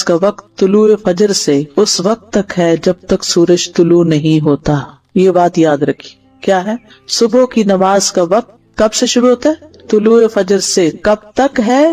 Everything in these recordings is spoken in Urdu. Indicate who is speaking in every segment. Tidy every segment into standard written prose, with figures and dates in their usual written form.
Speaker 1: نماز کا وقت طلوع فجر سے اس وقت تک ہے جب تک سورج طلوع نہیں ہوتا. یہ بات یاد رکھیے. کیا ہے؟ صبح کی نماز کا وقت کب سے شروع ہوتا ہے؟ طلوع فجر سے. کب تک ہے؟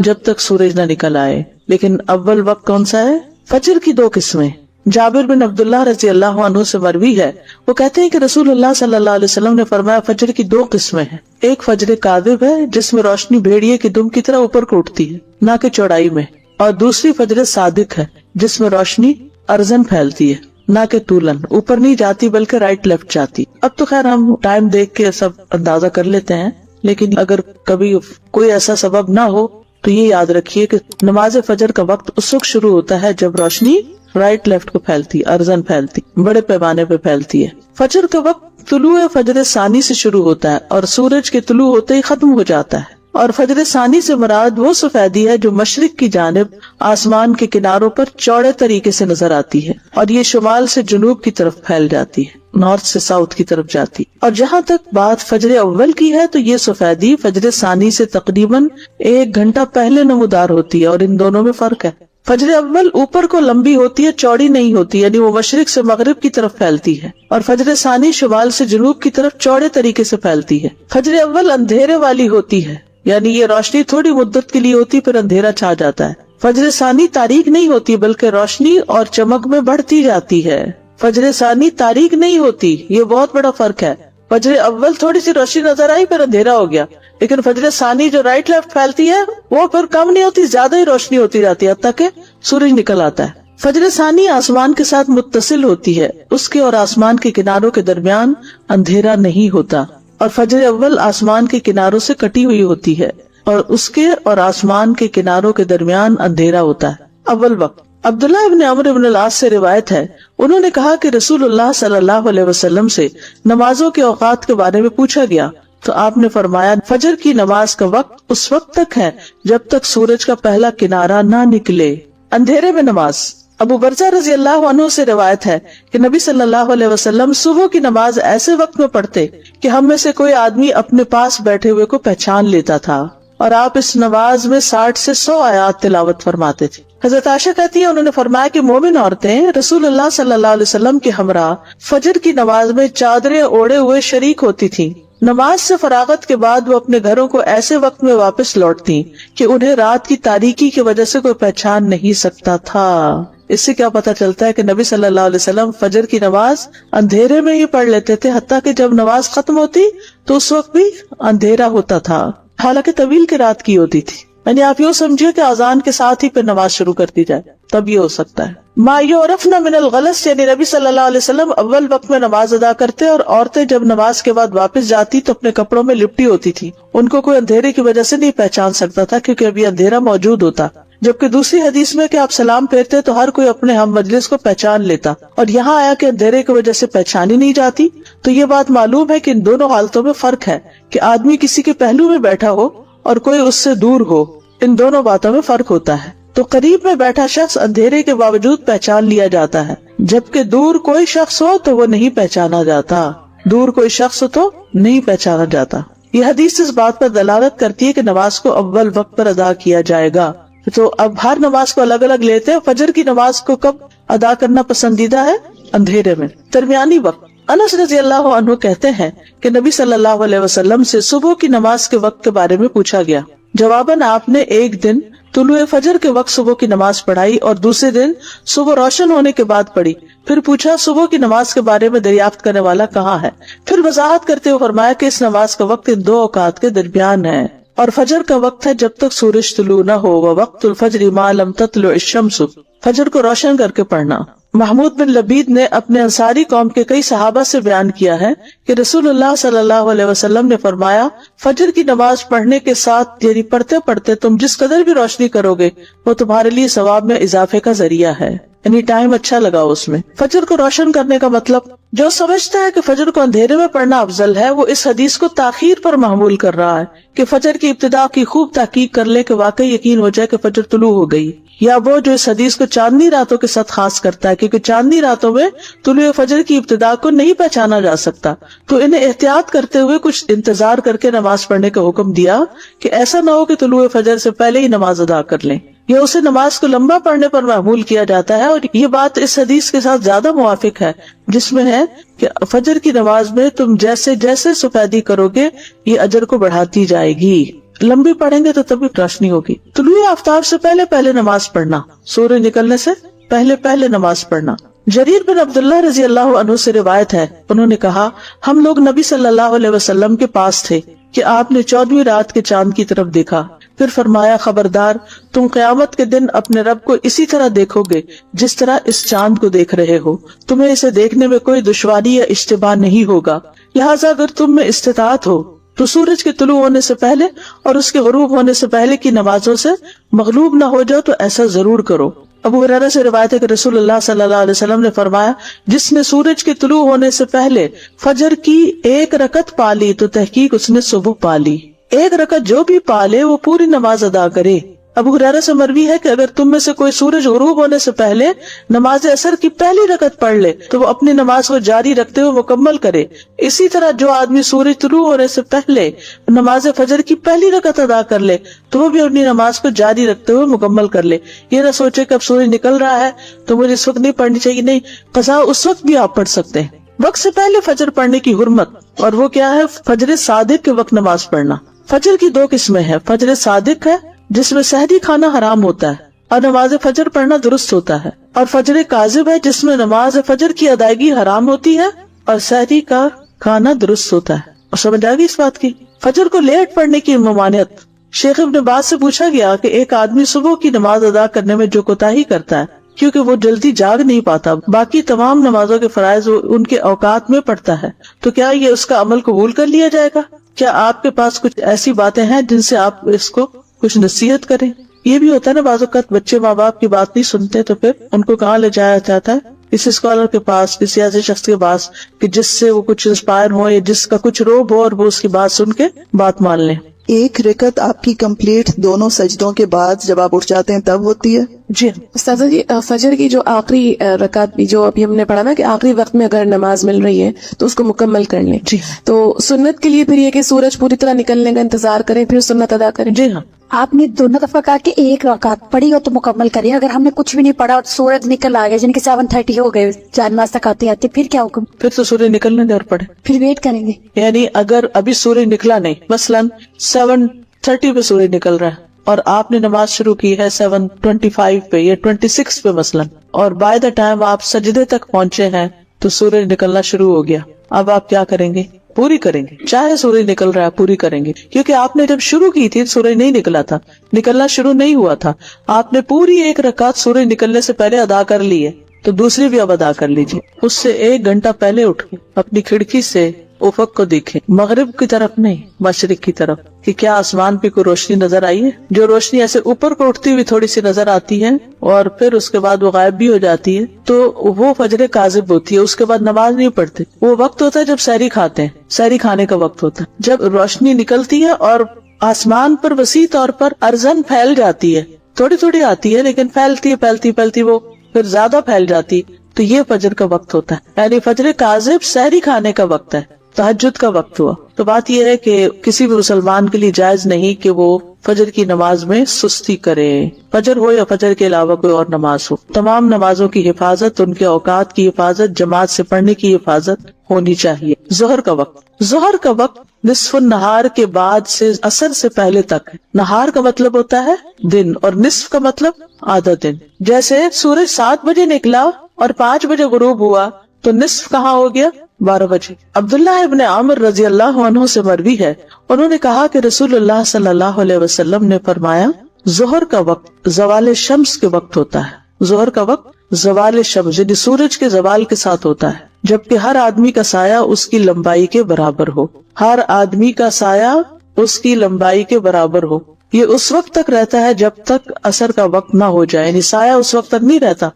Speaker 1: جب تک سورج نہ نکل آئے. لیکن اول وقت کون سا ہے؟ فجر کی 2 قسمیں. جابر بن عبداللہ رضی اللہ عنہ سے مروی ہے، وہ کہتے ہیں کہ رسول اللہ صلی اللہ علیہ وسلم نے فرمایا فجر کی 2 قسمیں ہیں. ایک فجر کاذب ہے جس میں روشنی بھیڑیے کی دم کی طرح اوپر کو اٹھتی ہے نہ کہ چوڑائی میں، اور دوسری فجر صادق ہے جس میں روشنی ارزن پھیلتی ہے نہ کہ طولن، اوپر نہیں جاتی بلکہ رائٹ لیفٹ جاتی. اب تو خیر ہم ٹائم دیکھ کے سب اندازہ کر لیتے ہیں، لیکن اگر کبھی کوئی ایسا سبب نہ ہو تو یہ یاد رکھیے کہ نماز فجر کا وقت اس وقت شروع ہوتا ہے جب روشنی رائٹ لیفٹ کو پھیلتی، ارزن پھیلتی، بڑے پیمانے پہ پھیلتی ہے. فجر کا وقت طلوع فجر ثانی سے شروع ہوتا ہے اور سورج کے طلوع ہوتے ہی ختم ہو جاتا ہے. اور فجر ثانی سے مراد وہ سفیدی ہے جو مشرق کی جانب آسمان کے کناروں پر چوڑے طریقے سے نظر آتی ہے اور یہ شمال سے جنوب کی طرف پھیل جاتی ہے، نارتھ سے ساؤتھ کی طرف جاتی. اور جہاں تک بات فجر اول کی ہے تو یہ سفیدی فجر ثانی سے تقریباً 1 گھنٹہ پہلے نمودار ہوتی ہے، اور ان دونوں میں فرق ہے. فجر اول اوپر کو لمبی ہوتی ہے، چوڑی نہیں ہوتی، یعنی وہ مشرق سے مغرب کی طرف پھیلتی ہے، اور فجر ثانی شمال سے جنوب کی طرف چوڑے طریقے سے پھیلتی ہے. فجر اول اندھیرے والی ہوتی ہے، یعنی یہ روشنی تھوڑی مدت کے لیے ہوتی پھر اندھیرا چھا جاتا ہے. فجر ثانی تاریک نہیں ہوتی بلکہ روشنی اور چمک میں بڑھتی جاتی ہے. فجر ثانی تاریک نہیں ہوتی، یہ بہت بڑا فرق ہے. فجر اول تھوڑی سی روشنی نظر آئی پھر اندھیرا ہو گیا، لیکن فجر ثانی جو رائٹ لیفٹ پھیلتی ہے وہ پھر کم نہیں ہوتی، زیادہ ہی روشنی ہوتی جاتی ہے حتیٰ کہ سورج نکل آتا ہے. فجر ثانی آسمان کے ساتھ متصل ہوتی ہے، اس کے اور آسمان کے کناروں کے درمیان اندھیرا نہیں ہوتا، اور فجر اول آسمان کے کناروں سے کٹی ہوئی ہوتی ہے اور اس کے اور آسمان کے کناروں کے درمیان اندھیرا ہوتا ہے. اول وقت عبداللہ ابن عمرو ابن العاص سے روایت ہے، انہوں نے کہا کہ رسول اللہ صلی اللہ علیہ وسلم سے نمازوں کے اوقات کے بارے میں پوچھا گیا تو آپ نے فرمایا فجر کی نماز کا وقت اس وقت تک ہے جب تک سورج کا پہلا کنارہ نہ نکلے. اندھیرے میں نماز. ابو برزہ رضی اللہ عنہ سے روایت ہے کہ نبی صلی اللہ علیہ وسلم صبح کی نماز ایسے وقت میں پڑھتے کہ ہم میں سے کوئی آدمی اپنے پاس بیٹھے ہوئے کو پہچان لیتا تھا، اور آپ اس نماز میں 60 سے 100 آیات تلاوت فرماتے تھے. حضرت عائشہ کہتی ہے انہوں نے فرمایا کہ مومن عورتیں رسول اللہ صلی اللہ علیہ وسلم کے ہمراہ فجر کی نماز میں چادریں اوڑے ہوئے شریک ہوتی تھیں. نماز سے فراغت کے بعد وہ اپنے گھروں کو ایسے وقت میں واپس لوٹتی کہ انہیں رات کی تاریکی کی وجہ سے کوئی پہچان نہیں سکتا تھا. اس سے کیا پتہ چلتا ہے کہ نبی صلی اللہ علیہ وسلم فجر کی نماز اندھیرے میں ہی پڑھ لیتے تھے، حتیٰ کہ جب نماز ختم ہوتی تو اس وقت بھی اندھیرا ہوتا تھا، حالانکہ طویل کی رات کی ہوتی تھی. یعنی آپ یوں سمجھیے کہ اذان کے ساتھ ہی پھر نماز شروع کر دی جائے، تب یہ ہو سکتا ہے. ما یعرفن من الغلس، یعنی نبی صلی اللہ علیہ وسلم اول وقت میں نماز ادا کرتے اور عورتیں جب نماز کے بعد واپس جاتی تو اپنے کپڑوں میں لپٹی ہوتی تھی. ان کو کوئی اندھیرے کی وجہ سے نہیں پہچان سکتا تھا کیونکہ ابھی اندھیرا موجود ہوتا. جبکہ دوسری حدیث میں کہ آپ سلام پھیرتے تو ہر کوئی اپنے ہم مجلس کو پہچان لیتا، اور یہاں آیا کہ اندھیرے کی وجہ سے پہچانی نہیں جاتی. تو یہ بات معلوم ہے کہ ان دونوں حالتوں میں فرق ہے کہ آدمی کسی کے پہلو میں بیٹھا ہو اور کوئی اس سے دور ہو، ان دونوں باتوں میں فرق ہوتا ہے. تو قریب میں بیٹھا شخص اندھیرے کے باوجود پہچان لیا جاتا ہے، جبکہ دور کوئی شخص ہو تو وہ نہیں پہچانا جاتا. دور کوئی شخص ہو تو نہیں پہچانا جاتا. یہ حدیث اس بات پر دلالت کرتی ہے کہ نماز کو اول وقت پر ادا کیا جائے گا. تو اب ہر نماز کو الگ الگ لیتے ہیں. فجر کی نماز کو کب ادا کرنا پسندیدہ ہے؟ اندھیرے میں. درمیانی وقت. انس رضی اللہ عنہ کہتے ہیں کہ نبی صلی اللہ علیہ وسلم سے صبح کی نماز کے وقت کے بارے میں پوچھا گیا. جواباً آپ نے ایک دن طلوع فجر کے وقت صبح کی نماز پڑھائی اور دوسرے دن صبح روشن ہونے کے بعد پڑھی. پھر پوچھا صبح کی نماز کے بارے میں دریافت کرنے والا کہاں ہے؟ پھر وضاحت کرتے ہوئے فرمایا کہ اس نماز کا وقت ان 2 اوقات کے درمیان ہے، اور فجر کا وقت ہے جب تک سورج طلوع نہ ہو، وقت الفجر ما لم تطلع الشمس. فجر کو روشن کر کے پڑھنا. محمود بن لبید نے اپنے انصاری قوم کے کئی صحابہ سے بیان کیا ہے کہ رسول اللہ صلی اللہ علیہ وسلم نے فرمایا فجر کی نماز پڑھنے کے ساتھ یعنی پڑھتے پڑھتے تم جس قدر بھی روشنی کرو گے وہ تمہارے لیے ثواب میں اضافے کا ذریعہ ہے، یعنی ٹائم اچھا لگا اس میں. فجر کو روشن کرنے کا مطلب جو سمجھتا ہے کہ فجر کو اندھیرے میں پڑھنا افضل ہے وہ اس حدیث کو تاخیر پر محمول کر رہا ہے کہ فجر کی ابتدا کی خوب تحقیق کر لے کہ واقعی یقین ہو جائے کہ فجر طلوع ہو گئی، یا وہ جو اس حدیث کو چاندنی راتوں کے ساتھ خاص کرتا ہے کیونکہ چاندنی راتوں میں طلوع فجر کی ابتدا کو نہیں پہچانا جا سکتا. تو انہیں احتیاط کرتے ہوئے کچھ انتظار کر کے نماز پڑھنے کا حکم دیا کہ ایسا نہ ہو کہ طلوع فجر سے پہلے ہی نماز ادا کر لیں. یا اسے نماز کو لمبا پڑھنے پر معمول کیا جاتا ہے. اور یہ بات اس حدیث کے ساتھ زیادہ موافق ہے جس میں ہے کہ فجر کی نماز میں تم جیسے جیسے سفیدی کرو گے یہ اجر کو بڑھاتی جائے گی. لمبی پڑھیں گے تو تبھی روشنی ہوگی. طلوع آفتاب سے پہلے پہلے نماز پڑھنا، سورج نکلنے سے پہلے پہلے نماز پڑھنا. جریر بن عبداللہ رضی اللہ عنہ سے روایت ہے، انہوں نے کہا ہم لوگ نبی صلی اللہ علیہ وسلم کے پاس تھے کہ آپ نے 14ویں رات کے چاند کی طرف دیکھا. پھر فرمایا خبردار تم قیامت کے دن اپنے رب کو اسی طرح دیکھو گے جس طرح اس چاند کو دیکھ رہے ہو. تمہیں اسے دیکھنے میں کوئی دشواری یا اشتباہ نہیں ہوگا. لہٰذا اگر تم میں استطاعت ہو تو سورج کے طلوع ہونے سے پہلے اور اس کے غروب ہونے سے پہلے کی نمازوں سے مغلوب نہ ہو جاؤ تو ایسا ضرور کرو. ابو ہریرہ سے روایت ہے کہ رسول اللہ صلی اللہ علیہ وسلم نے فرمایا جس نے سورج کے طلوع ہونے سے پہلے فجر کی 1 رکعت پالی تو تحقیق اس نے صبح پالی. 1 رکعت جو بھی پالے وہ پوری نماز ادا کرے. ابو ہریرہ سے مروی ہے کہ اگر تم میں سے کوئی سورج غروب ہونے سے پہلے نماز عصر کی پہلی رکعت پڑھ لے تو وہ اپنی نماز کو جاری رکھتے ہوئے مکمل کرے. اسی طرح جو آدمی سورج طلوع ہونے سے پہلے نماز فجر کی پہلی رکعت ادا کر لے تو وہ بھی اپنی نماز کو جاری رکھتے ہوئے مکمل کر لے. یہ نہ سوچے کہ اب سورج نکل رہا ہے تو مجھے اس وقت نہیں پڑھنی چاہیے. نہیں، قضا اس وقت بھی آپ پڑھ سکتے ہیں. وقت سے پہلے فجر پڑھنے کی حرمت، اور وہ کیا ہے؟ فجر صادق کے وقت نماز پڑھنا. فجر کی 2 قسمیں ہیں. فجر صادق ہے جس میں سحری کھانا حرام ہوتا ہے اور نماز فجر پڑھنا درست ہوتا ہے، اور فجر کاذب ہے جس میں نماز فجر کی ادائیگی حرام ہوتی ہے اور سحری کا کھانا درست ہوتا ہے. اور سمجھ آ گئی اس بات کی؟ فجر کو لیٹ پڑھنے کی ممانعت. شیخ ابن باز سے پوچھا گیا کہ ایک آدمی صبح کی نماز ادا کرنے میں جو کوتاہی کرتا ہے کیونکہ وہ جلدی جاگ نہیں پاتا، باقی تمام نمازوں کے فرائض ان کے اوقات میں پڑھتا ہے، تو کیا یہ اس کا عمل قبول کر لیا جائے گا؟ کیا آپ کے پاس کچھ ایسی باتیں ہیں جن سے آپ اس کو کچھ نصیحت کریں؟ یہ بھی ہوتا ہے نا بعض اوقات بچے ماں باپ کی بات نہیں سنتے تو پھر ان کو کہاں لے جایا جاتا ہے؟ کسی اسکالر کے پاس، کسی ایسے شخص کے پاس کہ جس سے وہ کچھ انسپائر ہو یا جس کا کچھ روب ہو اور وہ اس کی بات سن کے بات مان لیں.
Speaker 2: 1 رکعت آپ کی کمپلیٹ دونوں سجدوں کے بعد جب آپ اٹھ جاتے ہیں تب ہوتی ہے؟
Speaker 1: جی
Speaker 3: استاذہ جی، فجر کی جو آخری رکعت بھی جو ابھی ہم نے پڑھا نا کہ آخری وقت میں اگر نماز مل رہی ہے تو اس کو مکمل کر لیں.
Speaker 1: جی
Speaker 3: تو سنت کے لیے پھر یہ کہ سورج پوری طرح نکلنے کا انتظار کریں پھر سنت ادا کریں.
Speaker 1: جی ہاں،
Speaker 4: آپ نے دونوں دفعہ کہا کہ 1 رکعت پڑھی ہو تو مکمل کریے. اگر ہم نے کچھ بھی نہیں پڑھا اور سورج نکل آ گیا جن کے 7:30 ہو گئے جانماز تک آتے آتے، پھر کیا حکم؟
Speaker 1: پھر تو سورج نکلنے دے اور پڑھے.
Speaker 4: پھر ویٹ کریں گے.
Speaker 1: یعنی اگر ابھی سورج نکلا نہیں، مثلاً 7:30 پہ سورج نکل رہا ہے اور آپ نے نماز شروع کی ہے 7:25 پہ یا 26 پہ مثلاً، اور بائی دا ٹائم آپ سجدے تک پہنچے ہیں تو سورج نکلنا شروع ہو گیا. اب آپ کیا کریں گے؟ پوری کریں گے. چاہے سورج نکل رہا ہے پوری کریں گے، کیونکہ آپ نے جب شروع کی تھی سورج نہیں نکلا تھا، نکلنا شروع نہیں ہوا تھا. آپ نے پوری 1 رکعت سورج نکلنے سے پہلے ادا کر لی ہے تو دوسری بھی اب ادا کر لیجیے. اس سے 1 گھنٹہ پہلے اٹھ کے اپنی کھڑکی سے افق کو دیکھیں، مغرب کی طرف نہیں مشرق کی طرف، کہ کیا آسمان پہ کوئی روشنی نظر آئی ہے. جو روشنی ایسے اوپر کو اٹھتی ہوئی تھوڑی سی نظر آتی ہے اور پھر اس کے بعد وہ غائب بھی ہو جاتی ہے تو وہ فجر کاذب ہوتی ہے. اس کے بعد نماز نہیں پڑھتے. وہ وقت ہوتا ہے جب سحری کھاتے ہیں، سحری کھانے کا وقت ہوتا ہے، جب روشنی نکلتی ہے اور آسمان پر وسیع طور پر ارزن پھیل جاتی ہے. تھوڑی تھوڑی آتی ہے لیکن پھیلتی وہ پھر زیادہ پھیل جاتی، تو یہ فجر کا وقت ہوتا ہے. یعنی فجر کاذب سحری کھانے کا وقت ہے، تہجد کا وقت ہوا. تو بات یہ ہے کہ کسی بھی مسلمان کے لیے جائز نہیں کہ وہ فجر کی نماز میں سستی کرے. فجر ہو یا فجر کے علاوہ کوئی اور نماز ہو، تمام نمازوں کی حفاظت، ان کے اوقات کی حفاظت، جماعت سے پڑھنے کی حفاظت ہونی چاہیے. ظہر کا وقت نصف النہار کے بعد سے عصر سے پہلے تک ہے. نہار کا مطلب ہوتا ہے دن اور نصف کا مطلب آدھا دن. جیسے سورج 7 بجے نکلا اور 5 بجے غروب ہوا تو نصف کہاں ہو گیا؟ 12 بجے. عبداللہ ابن عامر رضی اللہ عنہ سے مروی ہے، انہوں نے کہا کہ رسول اللہ صلی اللہ علیہ وسلم نے فرمایا ظہر کا وقت زوال شمس کے وقت ہوتا ہے. ظہر کا وقت زوال شمس یعنی سورج کے زوال کے ساتھ ہوتا ہے، جبکہ ہر آدمی کا سایہ اس کی لمبائی کے برابر ہو. ہر آدمی کا سایہ اس کی لمبائی کے برابر ہو. یہ اس وقت تک رہتا ہے جب تک عصر کا وقت نہ ہو جائے. یعنی سایہ اس وقت تک نہیں رہتا،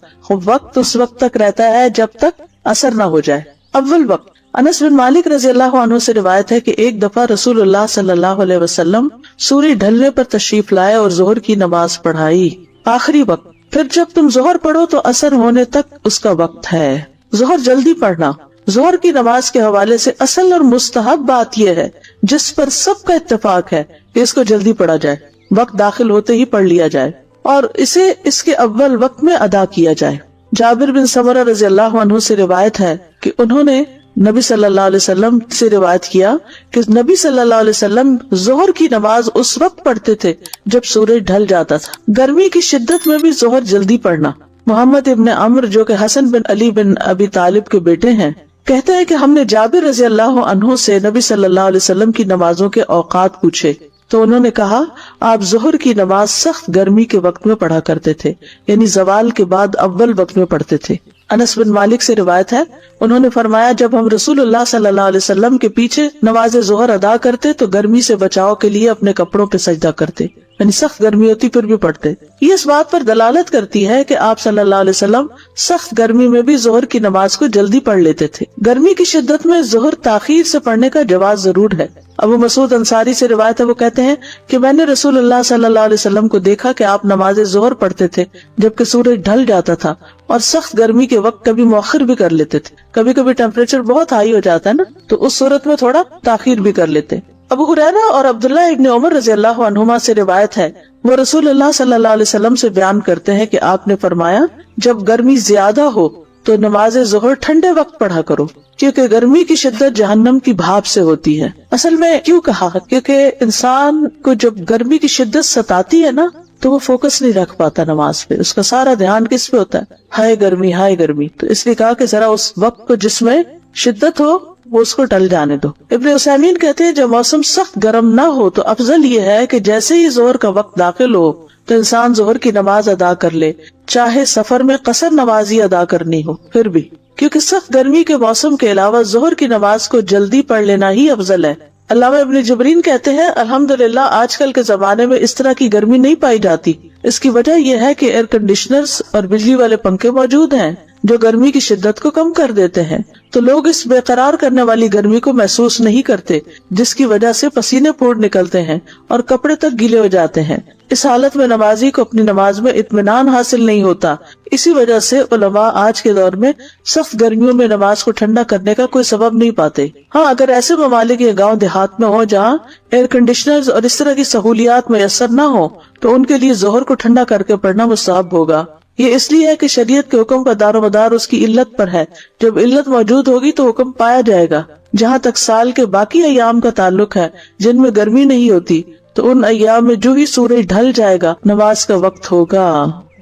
Speaker 1: وقت اس وقت تک رہتا ہے جب تک عصر نہ ہو جائے. اول وقت. انس بن مالک رضی اللہ عنہ سے روایت ہے کہ ایک دفعہ رسول اللہ صلی اللہ علیہ وسلم سورج ڈھلنے پر تشریف لائے اور ظہر کی نماز پڑھائی. آخری وقت. پھر جب تم ظہر پڑھو تو عصر ہونے تک اس کا وقت ہے. ظہر جلدی پڑھنا. ظہر کی نماز کے حوالے سے اصل اور مستحب بات یہ ہے جس پر سب کا اتفاق ہے کہ اس کو جلدی پڑھا جائے، وقت داخل ہوتے ہی پڑھ لیا جائے. اور اسے اس کے اول وقت میں ادا کیا جائے۔ جابر بن سمرہ رضی اللہ عنہ سے روایت ہے کہ انہوں نے نبی صلی اللہ علیہ وسلم سے روایت کیا کہ نبی صلی اللہ علیہ وسلم ظہر کی نماز اس وقت پڑھتے تھے جب سورج ڈھل جاتا تھا۔ گرمی کی شدت میں بھی ظہر جلدی پڑھنا۔ محمد ابن عمرو جو کہ حسن بن علی بن ابی طالب کے بیٹے ہیں کہتے ہیں کہ ہم نے جابر رضی اللہ عنہ سے نبی صلی اللہ علیہ وسلم کی نمازوں کے اوقات پوچھے تو انہوں نے کہا آپ ظہر کی نماز سخت گرمی کے وقت میں پڑھا کرتے تھے، یعنی زوال کے بعد اول وقت میں پڑھتے تھے۔ انس بن مالک سے روایت ہے انہوں نے فرمایا جب ہم رسول اللہ صلی اللہ علیہ وسلم کے پیچھے نماز ظہر ادا کرتے تو گرمی سے بچاؤ کے لیے اپنے کپڑوں پہ سجدہ کرتے، یعنی سخت گرمی ہوتی پھر بھی پڑھتے۔ یہ اس بات پر دلالت کرتی ہے کہ آپ صلی اللہ علیہ وسلم سخت گرمی میں بھی ظہر کی نماز کو جلدی پڑھ لیتے تھے۔ گرمی کی شدت میں ظہر تاخیر سے پڑھنے کا جواز ضرور ہے۔ ابو مسعود انصاری سے روایت ہے وہ کہتے ہیں کہ میں نے رسول اللہ صلی اللہ علیہ وسلم کو دیکھا کہ آپ نماز ظہر پڑھتے تھے جبکہ سورج ڈھل جاتا تھا، اور سخت گرمی کے وقت کبھی مؤخر بھی کر لیتے تھے، کبھی کبھی ٹیمپریچر بہت ہائی ہو جاتا ہے نا تو اس صورت میں تھوڑا تاخیر بھی کر لیتے۔ ابو ہریرہ اور عبداللہ ابن عمر رضی اللہ عنہما سے روایت ہے وہ رسول اللہ صلی اللہ علیہ وسلم سے بیان کرتے ہیں کہ آپ نے فرمایا جب گرمی زیادہ ہو تو نماز ظہر ٹھنڈے وقت پڑھا کرو کیونکہ گرمی کی شدت جہنم کی بھاپ سے ہوتی ہے۔ اصل میں کیوں کہا کیونکہ انسان کو جب گرمی کی شدت ستاتی ہے نا تو وہ فوکس نہیں رکھ پاتا نماز پہ، اس کا سارا دھیان کس پہ ہوتا ہے، ہائے گرمی ہائے گرمی۔ تو اس لیے کہا کہ ذرا اس وقت کو جس میں شدت ہو وہ اس کو ٹل جانے دو۔ ابن عثیمین کہتے ہیں جب موسم سخت گرم نہ ہو تو افضل یہ ہے کہ جیسے ہی ظہر کا وقت داخل ہو تو انسان ظہر کی نماز ادا کر لے، چاہے سفر میں قصر نمازی ادا کرنی ہو پھر بھی، کیونکہ سخت گرمی کے موسم کے علاوہ ظہر کی نماز کو جلدی پڑھ لینا ہی افضل ہے۔ علامہ ابن جبرین کہتے ہیں الحمدللہ آج کل کے زمانے میں اس طرح کی گرمی نہیں پائی جاتی۔ اس کی وجہ یہ ہے کہ ایئر کنڈیشنرز اور بجلی والے پنکھے موجود ہیں جو گرمی کی شدت کو کم کر دیتے ہیں، تو لوگ اس بے قرار کرنے والی گرمی کو محسوس نہیں کرتے جس کی وجہ سے پسینے پھوٹ نکلتے ہیں اور کپڑے تک گیلے ہو جاتے ہیں۔ اس حالت میں نمازی کو اپنی نماز میں اطمینان حاصل نہیں ہوتا۔ اسی وجہ سے علماء آج کے دور میں سخت گرمیوں میں نماز کو ٹھنڈا کرنے کا کوئی سبب نہیں پاتے۔ ہاں اگر ایسے ممالک یا گاؤں دیہات میں ہو جہاں ایئر کنڈیشنرز اور اس طرح کی سہولیات میسر نہ ہو تو ان کے لیے ظہر کو ٹھنڈا کر کے پڑھنا مستحب ہوگا۔ یہ اس لیے ہے کہ شریعت کے حکم کا دار و مدار اس کی علت پر ہے، جب علت موجود ہوگی تو حکم پایا جائے گا۔ جہاں تک سال کے باقی ایام کا تعلق ہے جن میں گرمی نہیں ہوتی تو ان ایام میں جو ہی سورج ڈھل جائے گا نماز کا وقت ہوگا۔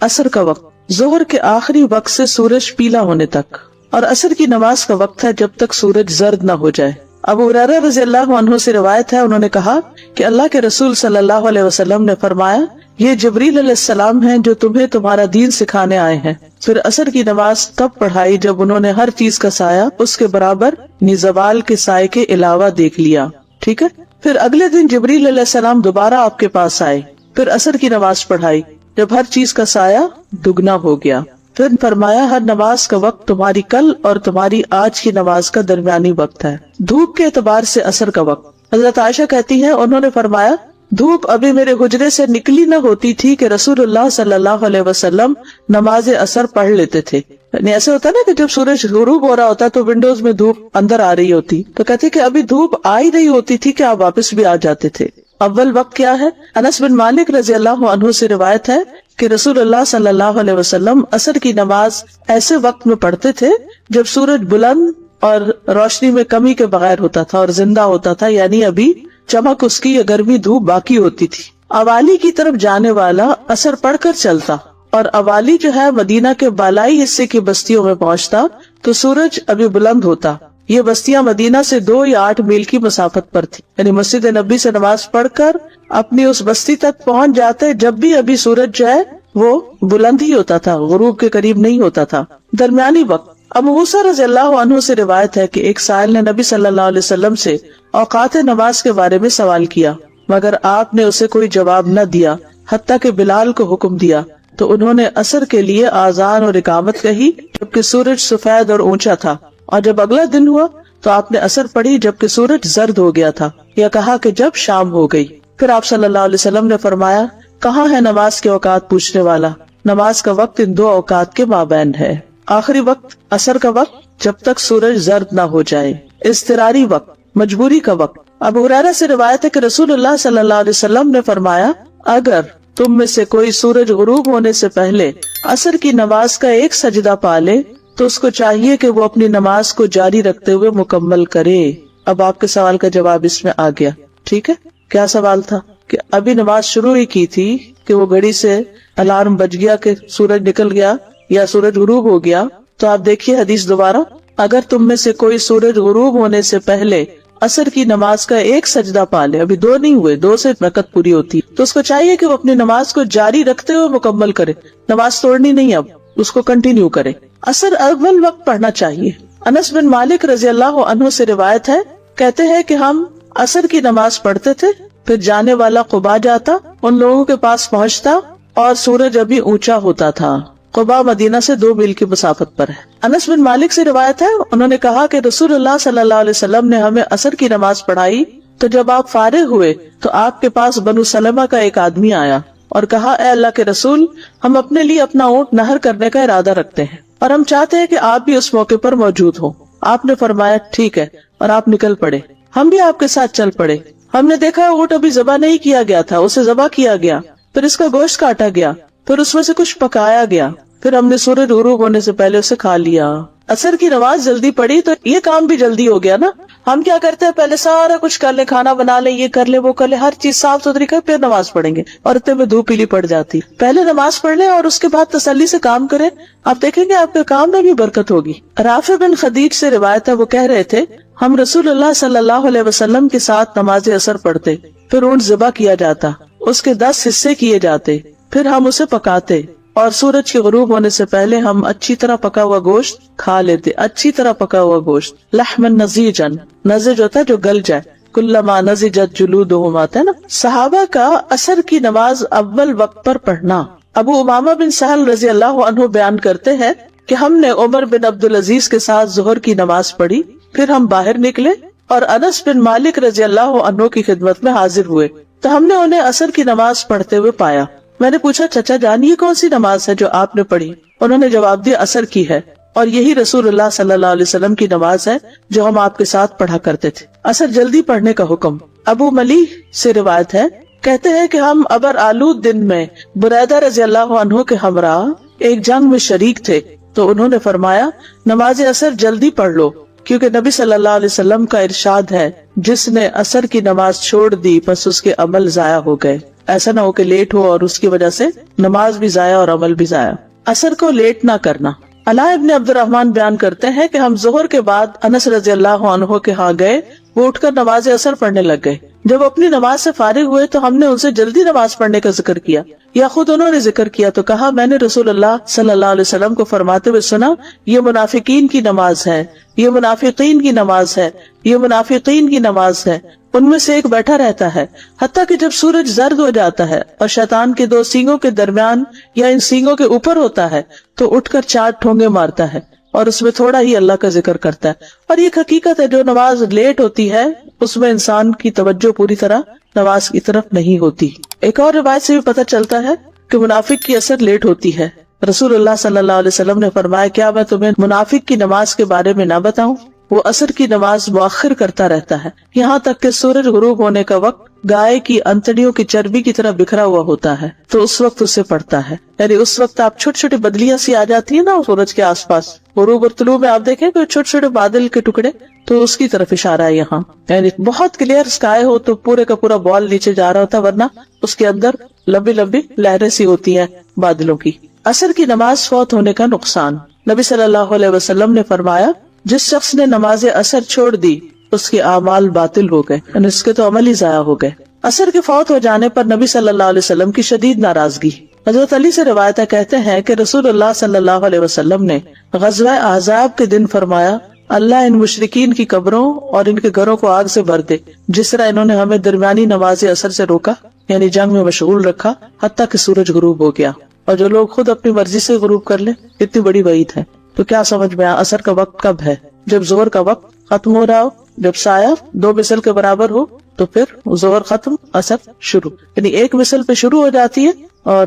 Speaker 1: عصر کا وقت ظہر کے آخری وقت سے سورج پیلا ہونے تک، اور عصر کی نماز کا وقت ہے جب تک سورج زرد نہ ہو جائے۔ ابو ہریرہ رضی اللہ عنہ سے روایت ہے انہوں نے کہا کہ اللہ کے رسول صلی اللہ علیہ وسلم نے فرمایا یہ جبریل علیہ السلام ہیں جو تمہیں تمہارا دین سکھانے آئے ہیں۔ پھر عصر کی نماز تب پڑھائی جب انہوں نے ہر چیز کا سایہ اس کے برابر زوال کے سائے کے علاوہ دیکھ لیا۔ ٹھیک ہے، پھر اگلے دن جبریل علیہ السلام دوبارہ آپ کے پاس آئے، پھر عصر کی نماز پڑھائی جب ہر چیز کا سایہ دگنا ہو گیا۔ پھر فرمایا ہر نماز کا وقت تمہاری کل اور تمہاری آج کی نماز کا درمیانی وقت ہے۔ دھوپ کے اعتبار سے عصر کا وقت، حضرت عائشہ کہتی ہیں انہوں نے فرمایا دھوپ ابھی میرے حجرے سے نکلی نہ ہوتی تھی کہ رسول اللہ صلی اللہ علیہ وسلم نماز عصر پڑھ لیتے تھے۔ یعنی ایسے ہوتا نا کہ جب سورج غروب ہو رہا ہوتا تو ونڈوز میں دھوپ اندر آ رہی ہوتی، تو کہتے کہ ابھی دھوپ آ ہی رہی ہوتی تھی کہ آپ واپس بھی آ جاتے تھے۔ اول وقت کیا ہے؟ انس بن مالک رضی اللہ عنہ سے روایت ہے کہ رسول اللہ صلی اللہ علیہ وسلم عصر کی نماز ایسے وقت میں پڑھتے تھے جب سورج بلند اور روشنی میں کمی کے بغیر ہوتا تھا اور زندہ ہوتا تھا، یعنی ابھی چمک اس کی یا گرمی دھوپ باقی ہوتی تھی۔ اوالی کی طرف جانے والا عصر پڑھ کر چلتا اور اوالی جو ہے مدینہ کے بالائی حصے کی بستیوں میں پہنچتا تو سورج ابھی بلند ہوتا۔ یہ بستیاں مدینہ سے 2 یا 8 میل کی مسافت پر تھی، یعنی مسجد نبی سے نماز پڑھ کر اپنی اس بستی تک پہنچ جاتے جب بھی ابھی سورج جو ہے وہ بلند ہی ہوتا تھا، غروب کے قریب نہیں ہوتا تھا۔ درمیانی وقت، ابو موسیٰ رضی اللہ عنہ سے روایت ہے کہ ایک سائل نے نبی صلی اللہ علیہ وسلم سے اوقات نماز کے بارے میں سوال کیا مگر آپ نے اسے کوئی جواب نہ دیا، حتیٰ کہ بلال کو حکم دیا تو انہوں نے عصر کے لیے آذان اور اقامت کہی جبکہ سورج سفید اور اونچا تھا، اور جب اگلا دن ہوا تو آپ نے عصر پڑھی جبکہ سورج زرد ہو گیا تھا، یا کہا کہ جب شام ہو گئی۔ پھر آپ صلی اللہ علیہ وسلم نے فرمایا کہاں ہے نماز کے اوقات پوچھنے والا؟ نماز کا وقت ان 2 اوقات کے مابین ہے۔ آخری وقت عصر کا وقت جب تک سورج زرد نہ ہو جائے۔ اضطراری وقت، مجبوری کا وقت، ابو ہریرہ سے روایت ہے کہ رسول اللہ صلی اللہ علیہ وسلم نے فرمایا اگر تم میں سے کوئی سورج غروب ہونے سے پہلے عصر کی نماز کا ایک سجدہ پا لے تو اس کو چاہیے کہ وہ اپنی نماز کو جاری رکھتے ہوئے مکمل کرے. اب آپ کے سوال کا جواب اس میں آ گیا. ٹھیک ہے, کیا سوال تھا؟ کہ ابھی نماز شروع ہی کی تھی کہ وہ گھڑی سے الارم بج گیا کہ سورج نکل گیا یا سورج غروب ہو گیا. تو آپ دیکھیے حدیث دوبارہ, اگر تم میں سے کوئی سورج غروب ہونے سے پہلے عصر کی نماز کا ایک سجدہ پا لے, ابھی 2 نہیں ہوئے, 2 سے رکعت پوری ہوتی, تو اس کو چاہیے کہ وہ اپنی نماز کو جاری رکھتے ہوئے مکمل کرے, نماز توڑنی نہیں, اب اس کو کنٹینیو کرے. عصر اول وقت پڑھنا چاہیے. انس بن مالک رضی اللہ عنہ سے روایت ہے, کہتے ہیں کہ ہم عصر کی نماز پڑھتے تھے, پھر جانے والا قباء جاتا, ان لوگوں کے پاس پہنچتا اور سورج ابھی اونچا ہوتا تھا. قباء مدینہ سے 2 میل کی مسافت پر ہے. انس بن مالک سے روایت ہے, انہوں نے کہا کہ رسول اللہ صلی اللہ علیہ وسلم نے ہمیں عصر کی نماز پڑھائی, تو جب آپ فارغ ہوئے تو آپ کے پاس بنو سلمہ کا ایک آدمی آیا اور کہا, اے اللہ کے رسول, ہم اپنے لیے اپنا اونٹ نہر کرنے کا ارادہ رکھتے ہیں اور ہم چاہتے ہیں کہ آپ بھی اس موقع پر موجود ہوں. آپ نے فرمایا ٹھیک ہے, اور آپ نکل پڑے. ہم بھی آپ کے ساتھ چل پڑے. ہم نے دیکھا اونٹ ابھی ذبح نہیں کیا گیا تھا, اسے ذبح کیا گیا, پھر اس کا گوشت کاٹا گیا, پھر اس میں سے کچھ پکایا گیا, پھر ہم نے سورج غروب ہونے سے پہلے اسے کھا لیا. عصر کی نماز جلدی پڑھی تو یہ کام بھی جلدی ہو گیا نا. ہم کیا کرتے ہیں, پہلے سارا کچھ کر لیں, کھانا بنا لیں, یہ کر لیں, وہ کر لیں, ہر چیز صاف ستھری کر, پھر نماز پڑھیں گے, اور اتنے میں دھوپ پیلی پڑ جاتی. پہلے نماز پڑھ لیں اور اس کے بعد تسلی سے کام کریں, آپ دیکھیں گے آپ کے کام میں بھی برکت ہوگی. رافع بن خدیج سے روایت ہے, وہ کہہ رہے تھے, ہم رسول اللہ صلی اللہ علیہ وسلم کے ساتھ نماز عصر پڑھتے, پھر اونٹ ذبح کیا جاتا, اس کے 10 حصے کیے جاتے, پھر ہم اسے پکاتے, اور سورج کے غروب ہونے سے پہلے ہم اچھی طرح پکا ہوا گوشت کھا لیتے. اچھی طرح پکا ہوا گوشت, لحما نضیجا, نضج ہوتا ہے جو گل جائے, کلما نضجت جلودہم آتا ہے نا. صحابہ کا عصر کی نماز اول وقت پر پڑھنا. ابو امامہ بن سہل رضی اللہ عنہ بیان کرتے ہیں کہ ہم نے عمر بن عبدالعزیز کے ساتھ ظہر کی نماز پڑھی, پھر ہم باہر نکلے اور انس بن مالک رضی اللہ عنہ کی خدمت میں حاضر ہوئے, تو ہم نے انہیں عصر کی نماز پڑھتے ہوئے پایا. میں نے پوچھا, چچا جان یہ کون سی نماز ہے جو آپ نے پڑھی؟ انہوں نے جواب دیا, عصر کی ہے, اور یہی رسول اللہ صلی اللہ علیہ وسلم کی نماز ہے جو ہم آپ کے ساتھ پڑھا کرتے تھے. عصر جلدی پڑھنے کا حکم. ابو ملیح سے روایت ہے, کہتے ہیں کہ ہم ابر آلود دن میں بریدہ رضی اللہ عنہ کے ہمراہ ایک جنگ میں شریک تھے, تو انہوں نے فرمایا, نماز عصر جلدی پڑھ لو, کیونکہ نبی صلی اللہ علیہ وسلم کا ارشاد ہے, جس نے عصر کی نماز چھوڑ دی بس اس کے عمل ضائع ہو گئے. ایسا نہ ہو کہ لیٹ ہو اور اس کی وجہ سے نماز بھی ضائع اور عمل بھی ضائع. عصر کو لیٹ نہ کرنا. علاء ابن عبد الرحمن بیان کرتے ہیں کہ ہم ظہر کے بعد انس رضی اللہ عنہ کے ہاں گئے, وہ اٹھ کر نماز عصر پڑھنے لگ گئے. جب اپنی نماز سے فارغ ہوئے تو ہم نے ان سے جلدی نماز پڑھنے کا ذکر کیا, یا خود انہوں نے ذکر کیا, تو کہا, میں نے رسول اللہ صلی اللہ علیہ وسلم کو فرماتے ہوئے سنا, یہ منافقین کی نماز ہے, یہ منافقین کی نماز ہے, یہ منافقین کی نماز ہے. ان میں سے ایک بیٹھا رہتا ہے حتیٰ کہ جب سورج زرد ہو جاتا ہے اور شیطان کے 2 سینگوں کے درمیان یا ان سینگوں کے اوپر ہوتا ہے, تو اٹھ کر 4 ٹھونگے مارتا ہے اور اس میں تھوڑا ہی اللہ کا ذکر کرتا ہے. اور یہ حقیقت ہے, جو نماز لیٹ ہوتی ہے اس میں انسان کی توجہ پوری طرح نماز کی طرف نہیں ہوتی. ایک اور روایت سے بھی پتہ چلتا ہے کہ منافق کی عصر لیٹ ہوتی ہے. رسول اللہ صلی اللہ علیہ وسلم نے فرمایا, کیا میں تمہیں منافق کی نماز کے بارے میں نہ بتاؤں؟ وہ عصر کی نماز مؤخر کرتا رہتا ہے یہاں تک کہ سورج غروب ہونے کا وقت گائے کی انتڑیوں کی چربی کی طرح بکھرا ہوا ہوتا ہے, تو اس وقت اسے پڑھتا ہے. یعنی اس وقت آپ چھوٹی چھوٹی بدلیاں سی آ جاتی ہیں نا سورج کے آس پاس, غروب اور طلوع میں آپ دیکھیں کہ چھوٹے چھوٹے بادل کے ٹکڑے, تو اس کی طرف اشارہ ہے یہاں. یعنی بہت کلیئر اسکائی ہو تو پورے کا پورا بال نیچے جا رہا ہوتا, ورنہ اس کے اندر لمبی لمبی لہریں سی ہوتی ہیں بادلوں کی. عصر کی نماز فوت ہونے کا نقصان. نبی صلی اللہ علیہ وسلم نے فرمایا, جس شخص نے نماز عصر چھوڑ دی اس کے اعمال باطل ہو گئے, یعنی اس کے تو عمل ہی ضائع ہو گئے. عصر کے فوت ہو جانے پر نبی صلی اللہ علیہ وسلم کی شدید ناراضگی. حضرت علی سے روایت ہے, کہتے ہیں کہ رسول اللہ صلی اللہ علیہ وسلم نے غزوہ احزاب کے دن فرمایا, اللہ ان مشرکین کی قبروں اور ان کے گھروں کو آگ سے بھر دے, جس طرح انہوں نے ہمیں درمیانی نماز عصر سے روکا, یعنی جنگ میں مشغول رکھا حتیٰ کہ سورج غروب ہو گیا. اور جو لوگ خود اپنی مرضی سے غروب کر لیں, اتنی بڑی وعید ہے. تو کیا سمجھ میں عصر کا وقت کب ہے؟ جب ظہر کا وقت ختم ہو رہا ہو, جب سایہ 2 مثل کے برابر ہو, تو پھر ظہر ختم عصر شروع, یعنی 1 مثل پہ شروع ہو جاتی ہے اور